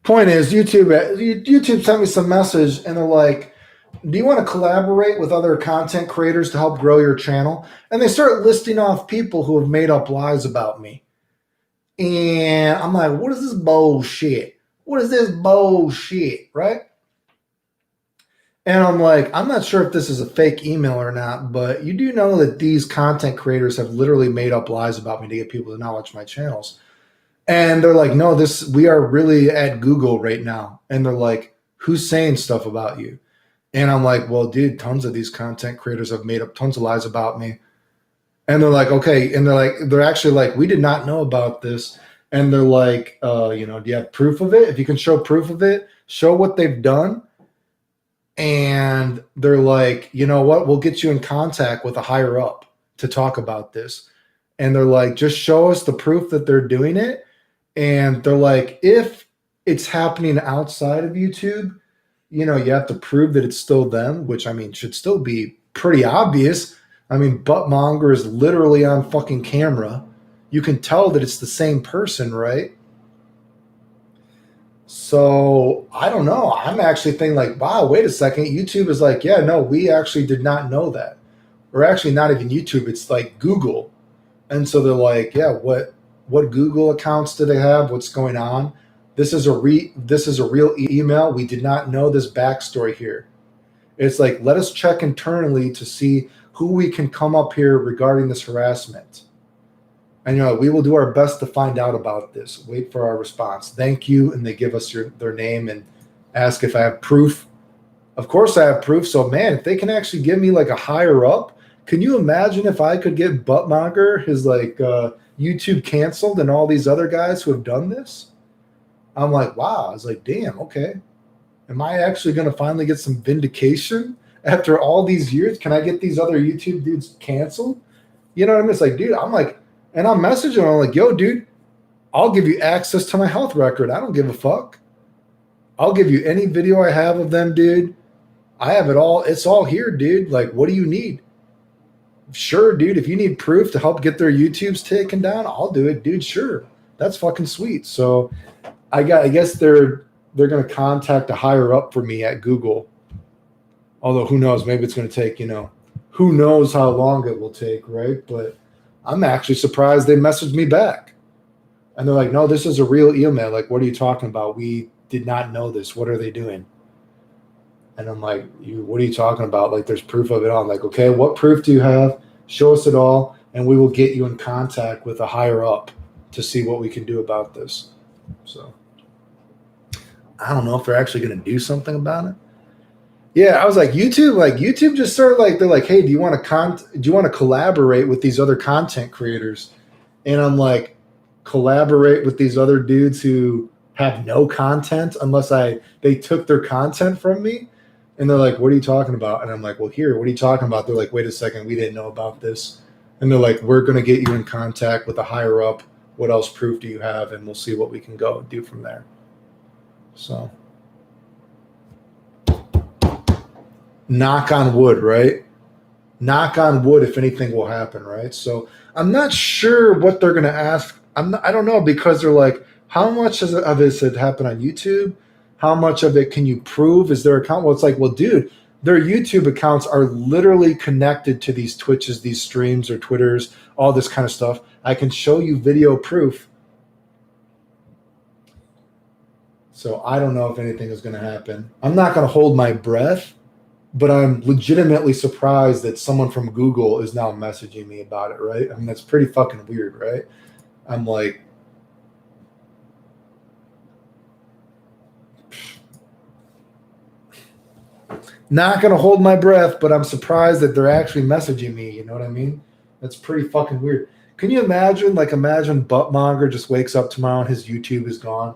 point is, YouTube sent me some message, and they're like, do you want to collaborate with other content creators to help grow your channel? And they start listing off people who have made up lies about me. And I'm like, what is this bullshit? What is this bullshit, right? And I'm like, I'm not sure if this is a fake email or not, but you do know that these content creators have literally made up lies about me to get people to not watch my channels. And they're like, no, we are really at Google right now. And they're like, who's saying stuff about you? And I'm like, well, dude, tons of these content creators have made up tons of lies about me. And they're like, okay. And they're actually like, we did not know about this. And they're like, do you have proof of it? If you can show proof of it, show what they've done. And they're like, you know what? We'll get you in contact with a higher up to talk about this. And they're like, just show us the proof that they're doing it. And they're like, if it's happening outside of YouTube, you have to prove that it's still them, which should still be pretty obvious. Buttmonger is literally on fucking camera. You can tell that it's the same person, right? So I don't know. I'm actually thinking like, wow, wait a second. YouTube is like, yeah, no, we actually did not know that. Or actually not even YouTube. It's like Google. And so they're like, yeah, what Google accounts do they have? What's going on? This is a real email. We did not know this backstory here. It's like, let us check internally to see who we can come up here regarding this harassment. And we will do our best to find out about this. Wait for our response. Thank you. And they give us their name and ask if I have proof. Of course I have proof. So man, if they can actually give me like a higher up, can you imagine if I could get Buttmonger, his YouTube canceled, and all these other guys who have done this? I'm like, wow. I was like, damn, okay. Am I actually going to finally get some vindication after all these years? Can I get these other YouTube dudes canceled? You know what I mean? It's like, dude, I'm like, and I'm messaging them. I'm like, yo, dude, I'll give you access to my health record. I don't give a fuck. I'll give you any video I have of them, dude. I have it all. It's all here, dude. Like, what do you need? Sure, dude. If you need proof to help get their YouTubes taken down, I'll do it, dude. Sure. That's fucking sweet. So I guess they're going to contact a higher up for me at Google. Although who knows, maybe it's going to take, who knows how long it will take, right? But I'm actually surprised they messaged me back. And they're like, no, this is a real email. Like, what are you talking about? We did not know this. What are they doing? And I'm like, what are you talking about? Like, there's proof of it all. I'm like, okay, what proof do you have? Show us it all, and we will get you in contact with a higher up to see what we can do about this. So I don't know if they're actually going to do something about it. Yeah, I was like, YouTube just started like, they're like, hey, do you want to collaborate with these other content creators? And I'm like, collaborate with these other dudes who have no content unless they took their content from me. And they're like, what are you talking about? And I'm like, well, here, what are you talking about? They're like, wait a second, we didn't know about this. And they're like, we're going to get you in contact with a higher up. What else proof do you have? And we'll see what we can go do from there. So, knock on wood, right? Knock on wood if anything will happen, right? So I'm not sure what they're going to ask. I don't know, because they're like, how much of it had happened on YouTube? How much of it can you prove? Is their account? Well, it's like, well, dude, their YouTube accounts are literally connected to these Twitches, these streams or Twitters, all this kind of stuff. I can show you video proof. So I don't know if anything is going to happen. I'm not going to hold my breath, but I'm legitimately surprised that someone from Google is now messaging me about it, right? I mean, that's pretty fucking weird, right? I'm like, not going to hold my breath, but I'm surprised that they're actually messaging me. You know what I mean? That's pretty fucking weird. Can you imagine, imagine Buttmonger just wakes up tomorrow and his YouTube is gone?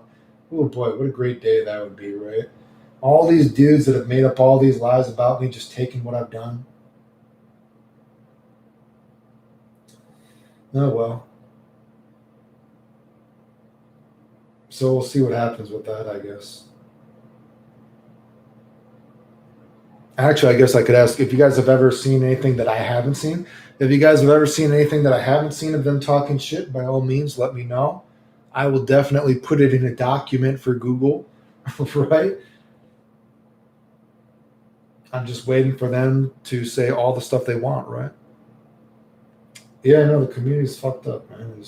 Oh boy, what a great day that would be, right? All these dudes that have made up all these lies about me just taking what I've done. Oh, well. So we'll see what happens with that, I guess. Actually, I guess I could ask if you guys have ever seen anything that I haven't seen. If you guys have ever seen anything that I haven't seen of them talking shit, by all means, let me know. I will definitely put it in a document for Google, right? I'm just waiting for them to say all the stuff they want, right? Yeah, I know the community's fucked up, man.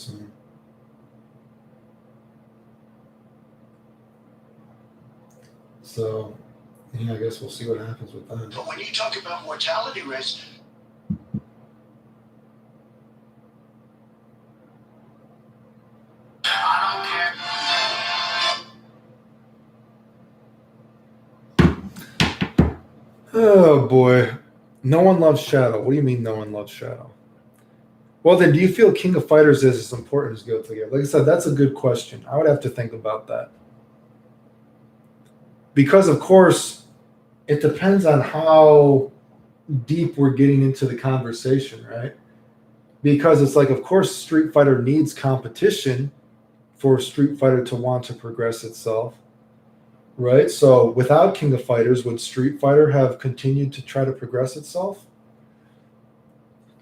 So, yeah, I guess we'll see what happens with that.
But when you talk about mortality rates, I don't care.
Oh boy, no one loves Shadow. What do you mean no one loves Shadow? Well, then, do you feel King of Fighters is as important as Guilty Gear? Like I said, that's a good question. I would have to think about that. Because, of course, it depends on how deep we're getting into the conversation, right? Because it's like, of course, Street Fighter needs competition for Street Fighter to want to progress itself, right? So without King of Fighters, would Street Fighter have continued to try to progress itself?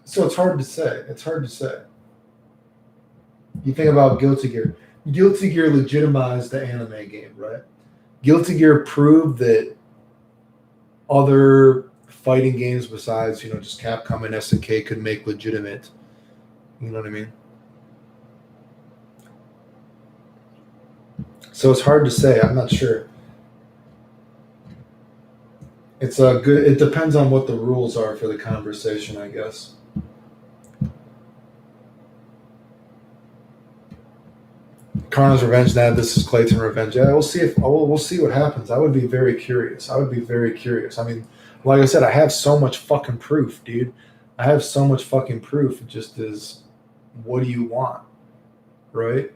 So it's hard to say. It's hard to say. You think about Guilty Gear. Guilty Gear legitimized the anime game, right? Guilty Gear proved that other fighting games besides, just Capcom and SNK could make legitimate. You know what I mean? So it's hard to say. I'm not sure. It depends on what the rules are for the conversation, I guess. Karna's Revenge. Now this is Clayton Revenge. Yeah, we'll see we'll see what happens. I would be very curious. I mean, like I said, I have so much fucking proof, dude. I have so much fucking proof. It just is, what do you want, right?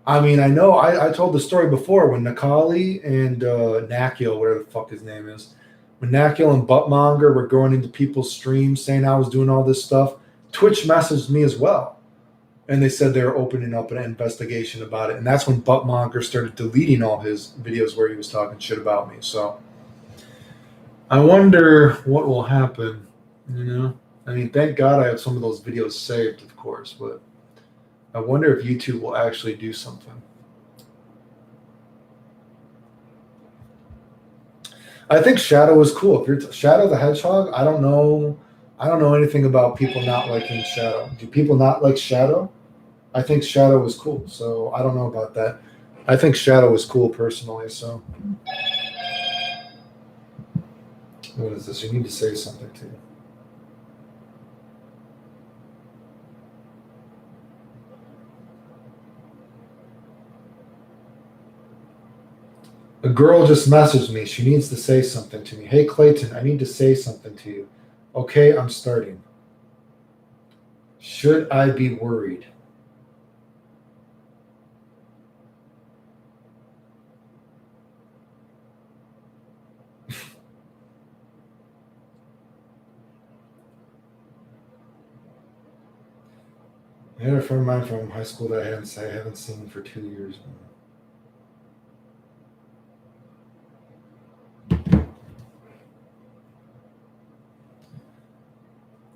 I mean, I know I told the story before when Nakali and Nakil, whatever the fuck his name is, when Nakil and Buttmonger were going into people's streams saying I was doing all this stuff, Twitch messaged me as well. And they said they were opening up an investigation about it. And that's when Buttmonger started deleting all his videos where he was talking shit about me. So I wonder what will happen, I mean, thank God I have some of those videos saved, of course, but I wonder if YouTube will actually do something. I think Shadow is cool. If you're Shadow the Hedgehog, I don't know anything about people not liking Shadow. Do people not like Shadow? I think Shadow is cool, so I don't know about that. I think Shadow is cool personally, so. What is this? You need to say something to you. A girl just messaged me. She needs to say something to me. Hey, Clayton, I need to say something to you. Okay, I'm starting. Should I be worried? I had a friend of mine from high school that I haven't seen for 2 years.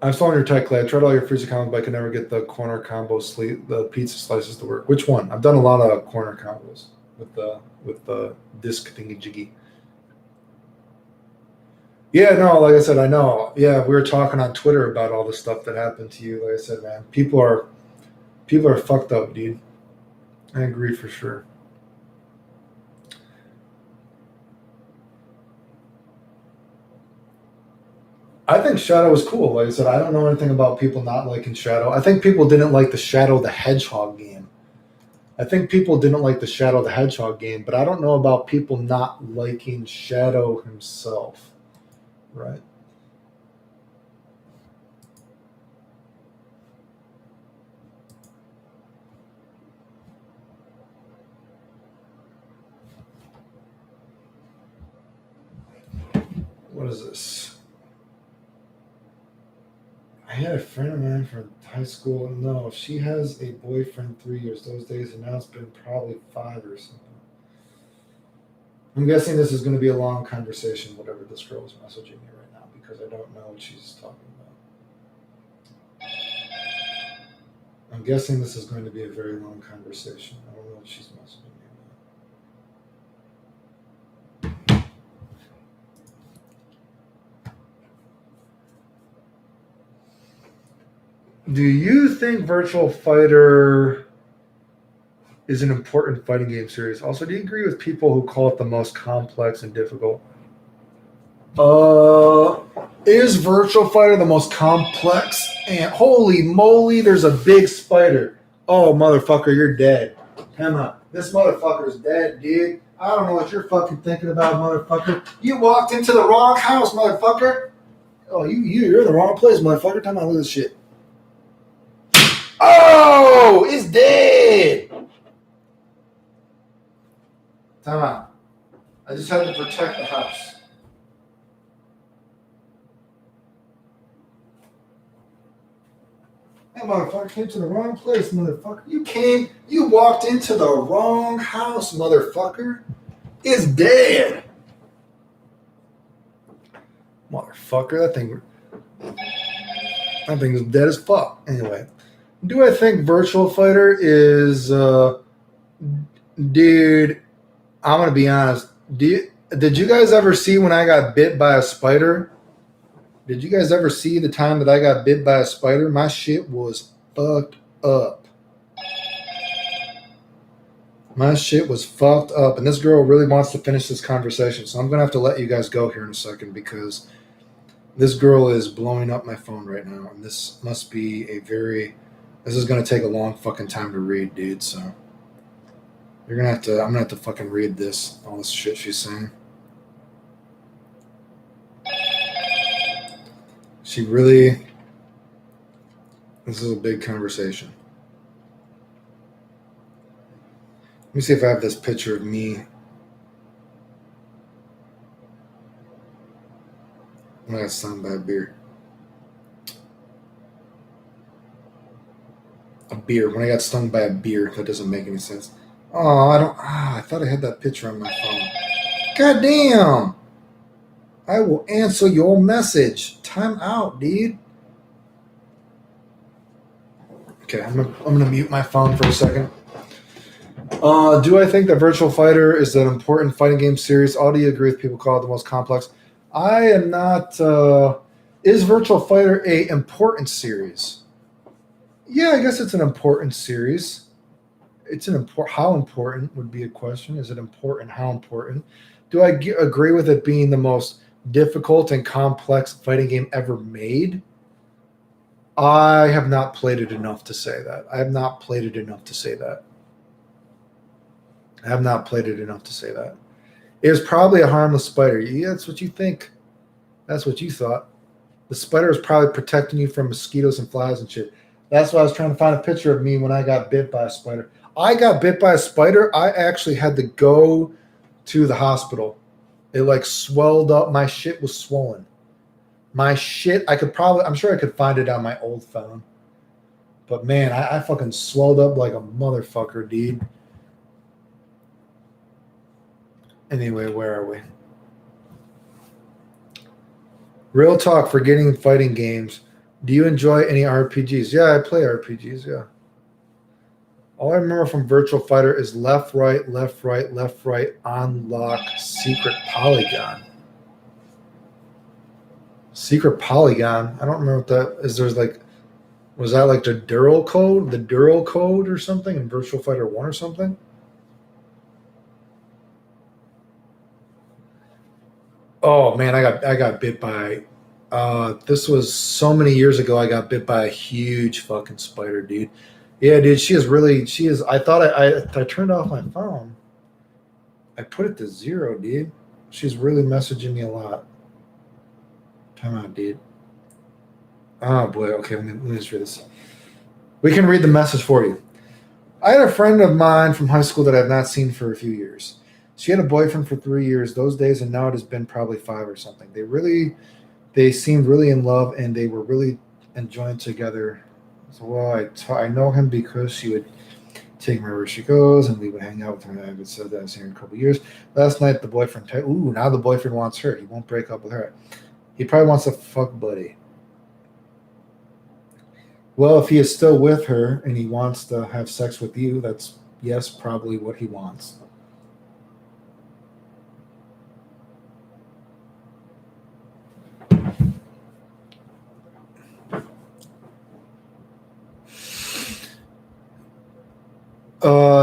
I'm still on your tech clay. I tried all your freezer combos, but I could never get the corner combo the pizza slices to work. Which one? I've done a lot of corner combos with the disc thingy jiggy. Yeah, no, like I said, I know. Yeah, we were talking on Twitter about all the stuff that happened to you. Like I said, man, people are fucked up, dude. I agree for sure. I think Shadow was cool. Like I said, I don't know anything about people not liking Shadow. I think people didn't like the Shadow the Hedgehog game. I think people didn't like the Shadow the Hedgehog game, but I don't know about people not liking Shadow himself. Right? What is this? I had a friend of mine from high school. No, she has a boyfriend 3 years those days, and now it's been probably 5 or something. I'm guessing this is going to be a long conversation, whatever this girl is messaging me right now, because I don't know what she's talking about. I'm guessing this is going to be a very long conversation. I don't know what she's messaging me about. Do you think Virtual Fighter is an important fighting game series? Also, do you agree with people who call it the most complex and difficult? Is Virtual Fighter the most complex? And holy moly, there's a big spider. Oh, motherfucker, you're dead. Come on. This motherfucker's dead, dude. I don't know what you're fucking thinking about, motherfucker. You walked into the wrong house, motherfucker. Oh, you're in the wrong place, motherfucker. Time out, look at this shit. Oh, it's dead. Time out. I just had to protect the house. That motherfucker came to the wrong place, motherfucker. You walked into the wrong house, motherfucker. It's dead. Motherfucker, that thing is dead as fuck. Anyway, do I think Virtual Fighter is, dude, I'm going to be honest. Did you guys ever see when I got bit by a spider? Did you guys ever see the time that I got bit by a spider? My shit was fucked up. My shit was fucked up. And this girl really wants to finish this conversation. So I'm going to have to let you guys go here in a second because this girl is blowing up my phone right now. And this must be this is going to take a long fucking time to read, dude. So I'm going to have to fucking read all this shit she's saying. This is a big conversation. Let me see if I have this picture of me when I got stung by a beer. When I got stung by a beer. That doesn't make any sense. Oh, I thought I had that picture on my phone. God damn. I will answer your message. Time out, dude. Okay, I'm gonna mute my phone for a second. Do I think that Virtual Fighter is an important fighting game series? All do you agree with people call it the most complex? I am not. Is Virtual Fighter a important series? Yeah, I guess it's an important series. How important would be a question. Is it important? How important? Do I agree with it being the most difficult and complex fighting game ever made? I have not played it enough to say that. It was probably a harmless spider. Yeah, that's what you think. That's what you thought. The spider is probably protecting you from mosquitoes and flies and shit. That's why I was trying to find a picture of me when I got bit by a spider. I got bit by a spider. I actually had to go to the hospital. It like swelled up. My shit was swollen. I'm sure I could find it on my old phone. But man, I fucking swelled up like a motherfucker, dude. Anyway, where are we? Real talk, forgetting fighting games. Do you enjoy any RPGs? Yeah, I play RPGs, yeah. All I remember from Virtual Fighter is left, right, left, right, left, right, unlock, secret polygon. Secret polygon. I don't remember what that is. There's like, was that like the Dural code? The Dural code or something in Virtual Fighter 1 or something? Oh man, I got bit by this was so many years ago. I got bit by a huge fucking spider, dude. Yeah, dude, she is I thought I turned off my phone. I put it to 0, dude. She's really messaging me a lot. Time out, dude. Oh boy, okay, let me just read this. We can read the message for you. I had a friend of mine from high school that I've not seen for a few years. She had a boyfriend for 3 years, those days, and now it has been probably 5 or something. They seemed really in love, and they were really enjoying together. So, well, I know him because she would take me wherever she goes, and we would hang out with her. I haven't said that I've seen her in a couple of years. Last night, the boyfriend, now the boyfriend wants her. He won't break up with her. He probably wants a fuck buddy. Well, if he is still with her and he wants to have sex with you, that's, yes, probably what he wants.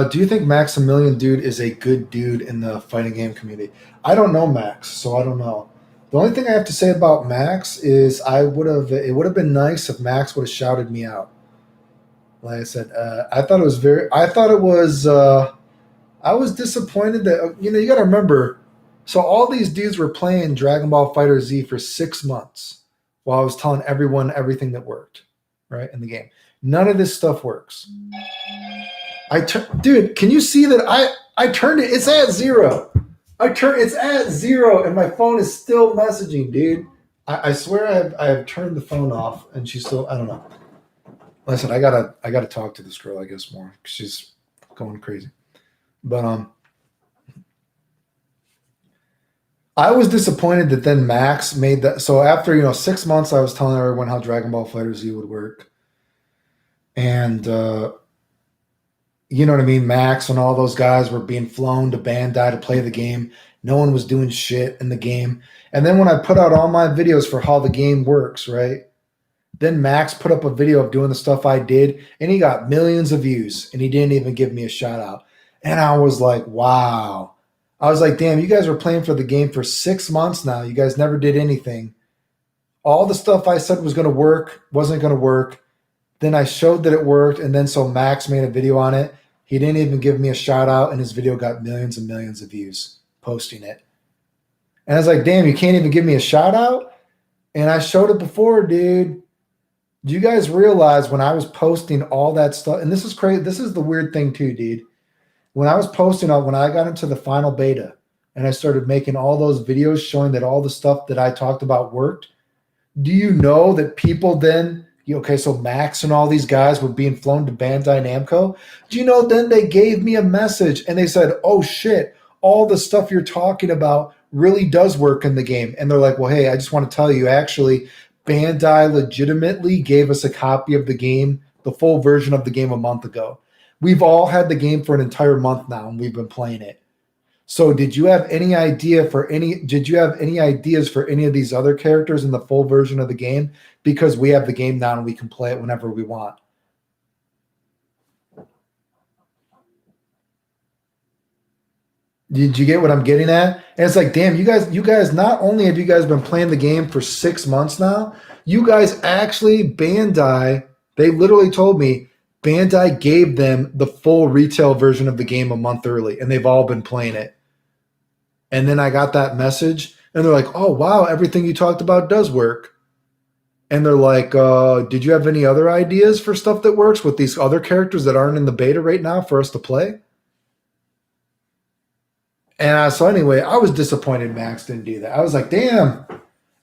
Do you think Maximilian dude is a good dude in the fighting game community? I don't know Max, so I don't know. The only thing I have to say about Max is it would have been nice if Max would have shouted me out. Like I said, I was disappointed that, you got to remember, so all these dudes were playing Dragon Ball Fighter Z for 6 months while I was telling everyone everything that worked, right, in the game. None of this stuff works. Dude, can you see that I turned it? It's at 0. It's at 0, and my phone is still messaging, dude. I swear I have turned the phone off, and she's still. I don't know. Listen, I gotta talk to this girl, I guess, more. She's going crazy. But I was disappointed that then Max made that. So after 6 months, I was telling everyone how Dragon Ball Fighter Z would work, and you know what I mean? Max and all those guys were being flown to Bandai to play the game. No one was doing shit in the game. And then when I put out all my videos for how the game works, right? Then Max put up a video of doing the stuff I did, and he got millions of views, and he didn't even give me a shout out. And I was like, wow. I was like, damn, you guys were playing for the game for 6 months now. You guys never did anything. All the stuff I said was going to work wasn't going to work. Then I showed that it worked, and then so Max made a video on it. He didn't even give me a shout out, and his video got millions and millions of views posting it. And I was like, damn, you can't even give me a shout out? And I showed it before, dude. Do you guys realize when I was posting all that stuff, and this is crazy, this is the weird thing too, dude. When I was posting when I got into the final beta and I started making all those videos showing that all the stuff that I talked about worked, do you know that people then, okay, so Max and all these guys were being flown to Bandai Namco. Do you know then they gave me a message and they said, oh shit, all the stuff you're talking about really does work in the game. And they're like, well, hey, I just want to tell you, actually, Bandai legitimately gave us a copy of the game, the full version of the game a month ago. We've all had the game for an entire month now, and we've been playing it. So did you have any ideas for any of these other characters in the full version of the game? Because we have the game now and we can play it whenever we want. Did you get what I'm getting at? And it's like, damn, you guys, not only have you guys been playing the game for 6 months now, you guys actually, Bandai, they literally told me Bandai gave them the full retail version of the game a month early, and they've all been playing it. And then I got that message, and they're like, oh, wow, everything you talked about does work. And they're like, did you have any other ideas for stuff that works with these other characters that aren't in the beta right now for us to play? And so anyway, I was disappointed Max didn't do that. I was like, damn.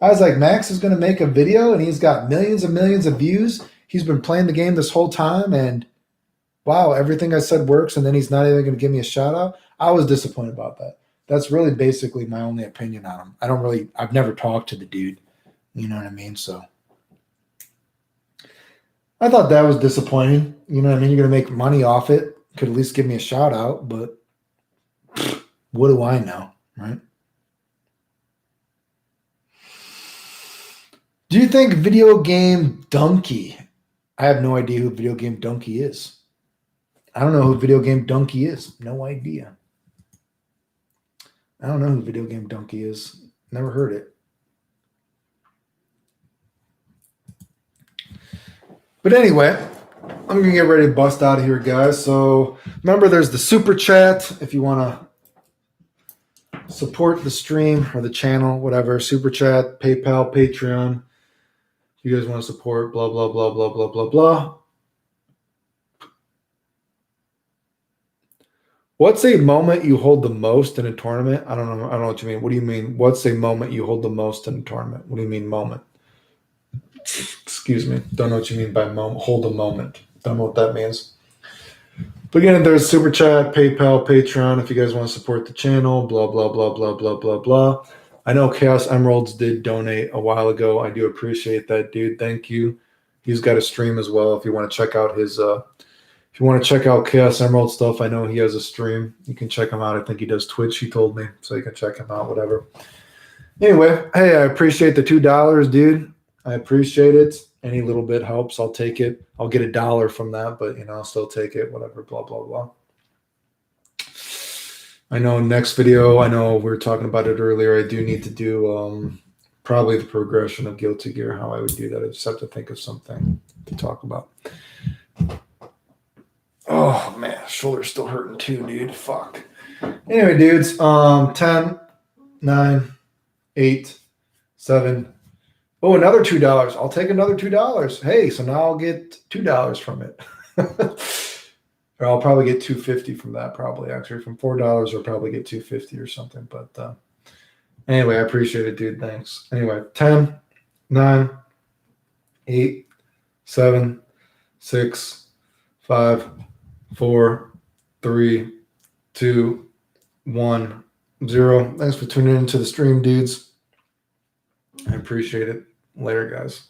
I was like, Max is going to make a video, and he's got millions and millions of views. he's been playing the game this whole time, and wow, everything I said works, and then he's not even going to give me a shout out. I was disappointed about that. That's really basically my only opinion on him. I've never talked to the dude. You know what I mean? So I thought that was disappointing. You know what I mean? You're going to make money off it. Could at least give me a shout out, but what do I know, right? Do you think Video Game Donkey? I have no idea who Video Game Donkey is. I don't know who Video Game Donkey is. No idea. I don't know who Video Game Donkey is. Never heard it. But anyway, I'm going to get ready to bust out of here, guys. So remember, there's the super chat if you want to support the stream or the channel, whatever. Super chat, PayPal, Patreon. If you guys want to support, blah, blah, blah, blah, blah, blah, blah. What's a moment you hold the most in a tournament? I don't know what you mean. What do you mean? What's a moment you hold the most in a tournament? What do you mean moment? Excuse me. Don't know what you mean by moment. Hold a moment. Don't know what that means. But again, there's super chat, PayPal, Patreon. If you guys want to support the channel, blah, blah, blah, blah, blah, blah, blah. I know Chaos Emeralds did donate a while ago. I do appreciate that, dude. Thank you. He's got a stream as well. If you want to check out his, if you want to check out Chaos Emerald stuff, I know he has a stream. You can check him out. I think he does Twitch, he told me. So you can check him out, whatever. Anyway, hey, I appreciate the $2, dude. I appreciate it. Any little bit helps. I'll take it. I'll get $1 from that, but, I'll still take it, whatever, blah, blah, blah. I know next video, I know we were talking about it earlier. I do need to do probably the progression of Guilty Gear, how I would do that. I just have to think of something to talk about. Oh, man, shoulder's still hurting too, dude. Fuck. Anyway, dudes, 10, 9, 8, 7. Oh, another $2. I'll take another $2. Hey, so now I'll get $2 from it. Or I'll probably get $2.50 from that, probably. Actually, from $4, I'll probably get $2.50 or something. But anyway, I appreciate it, dude. Thanks. Anyway, 10, 9, 8, 7, 6, 5, 4, 3, 2, 1, 0. Thanks for tuning into the stream, dudes. I appreciate it. Later, guys.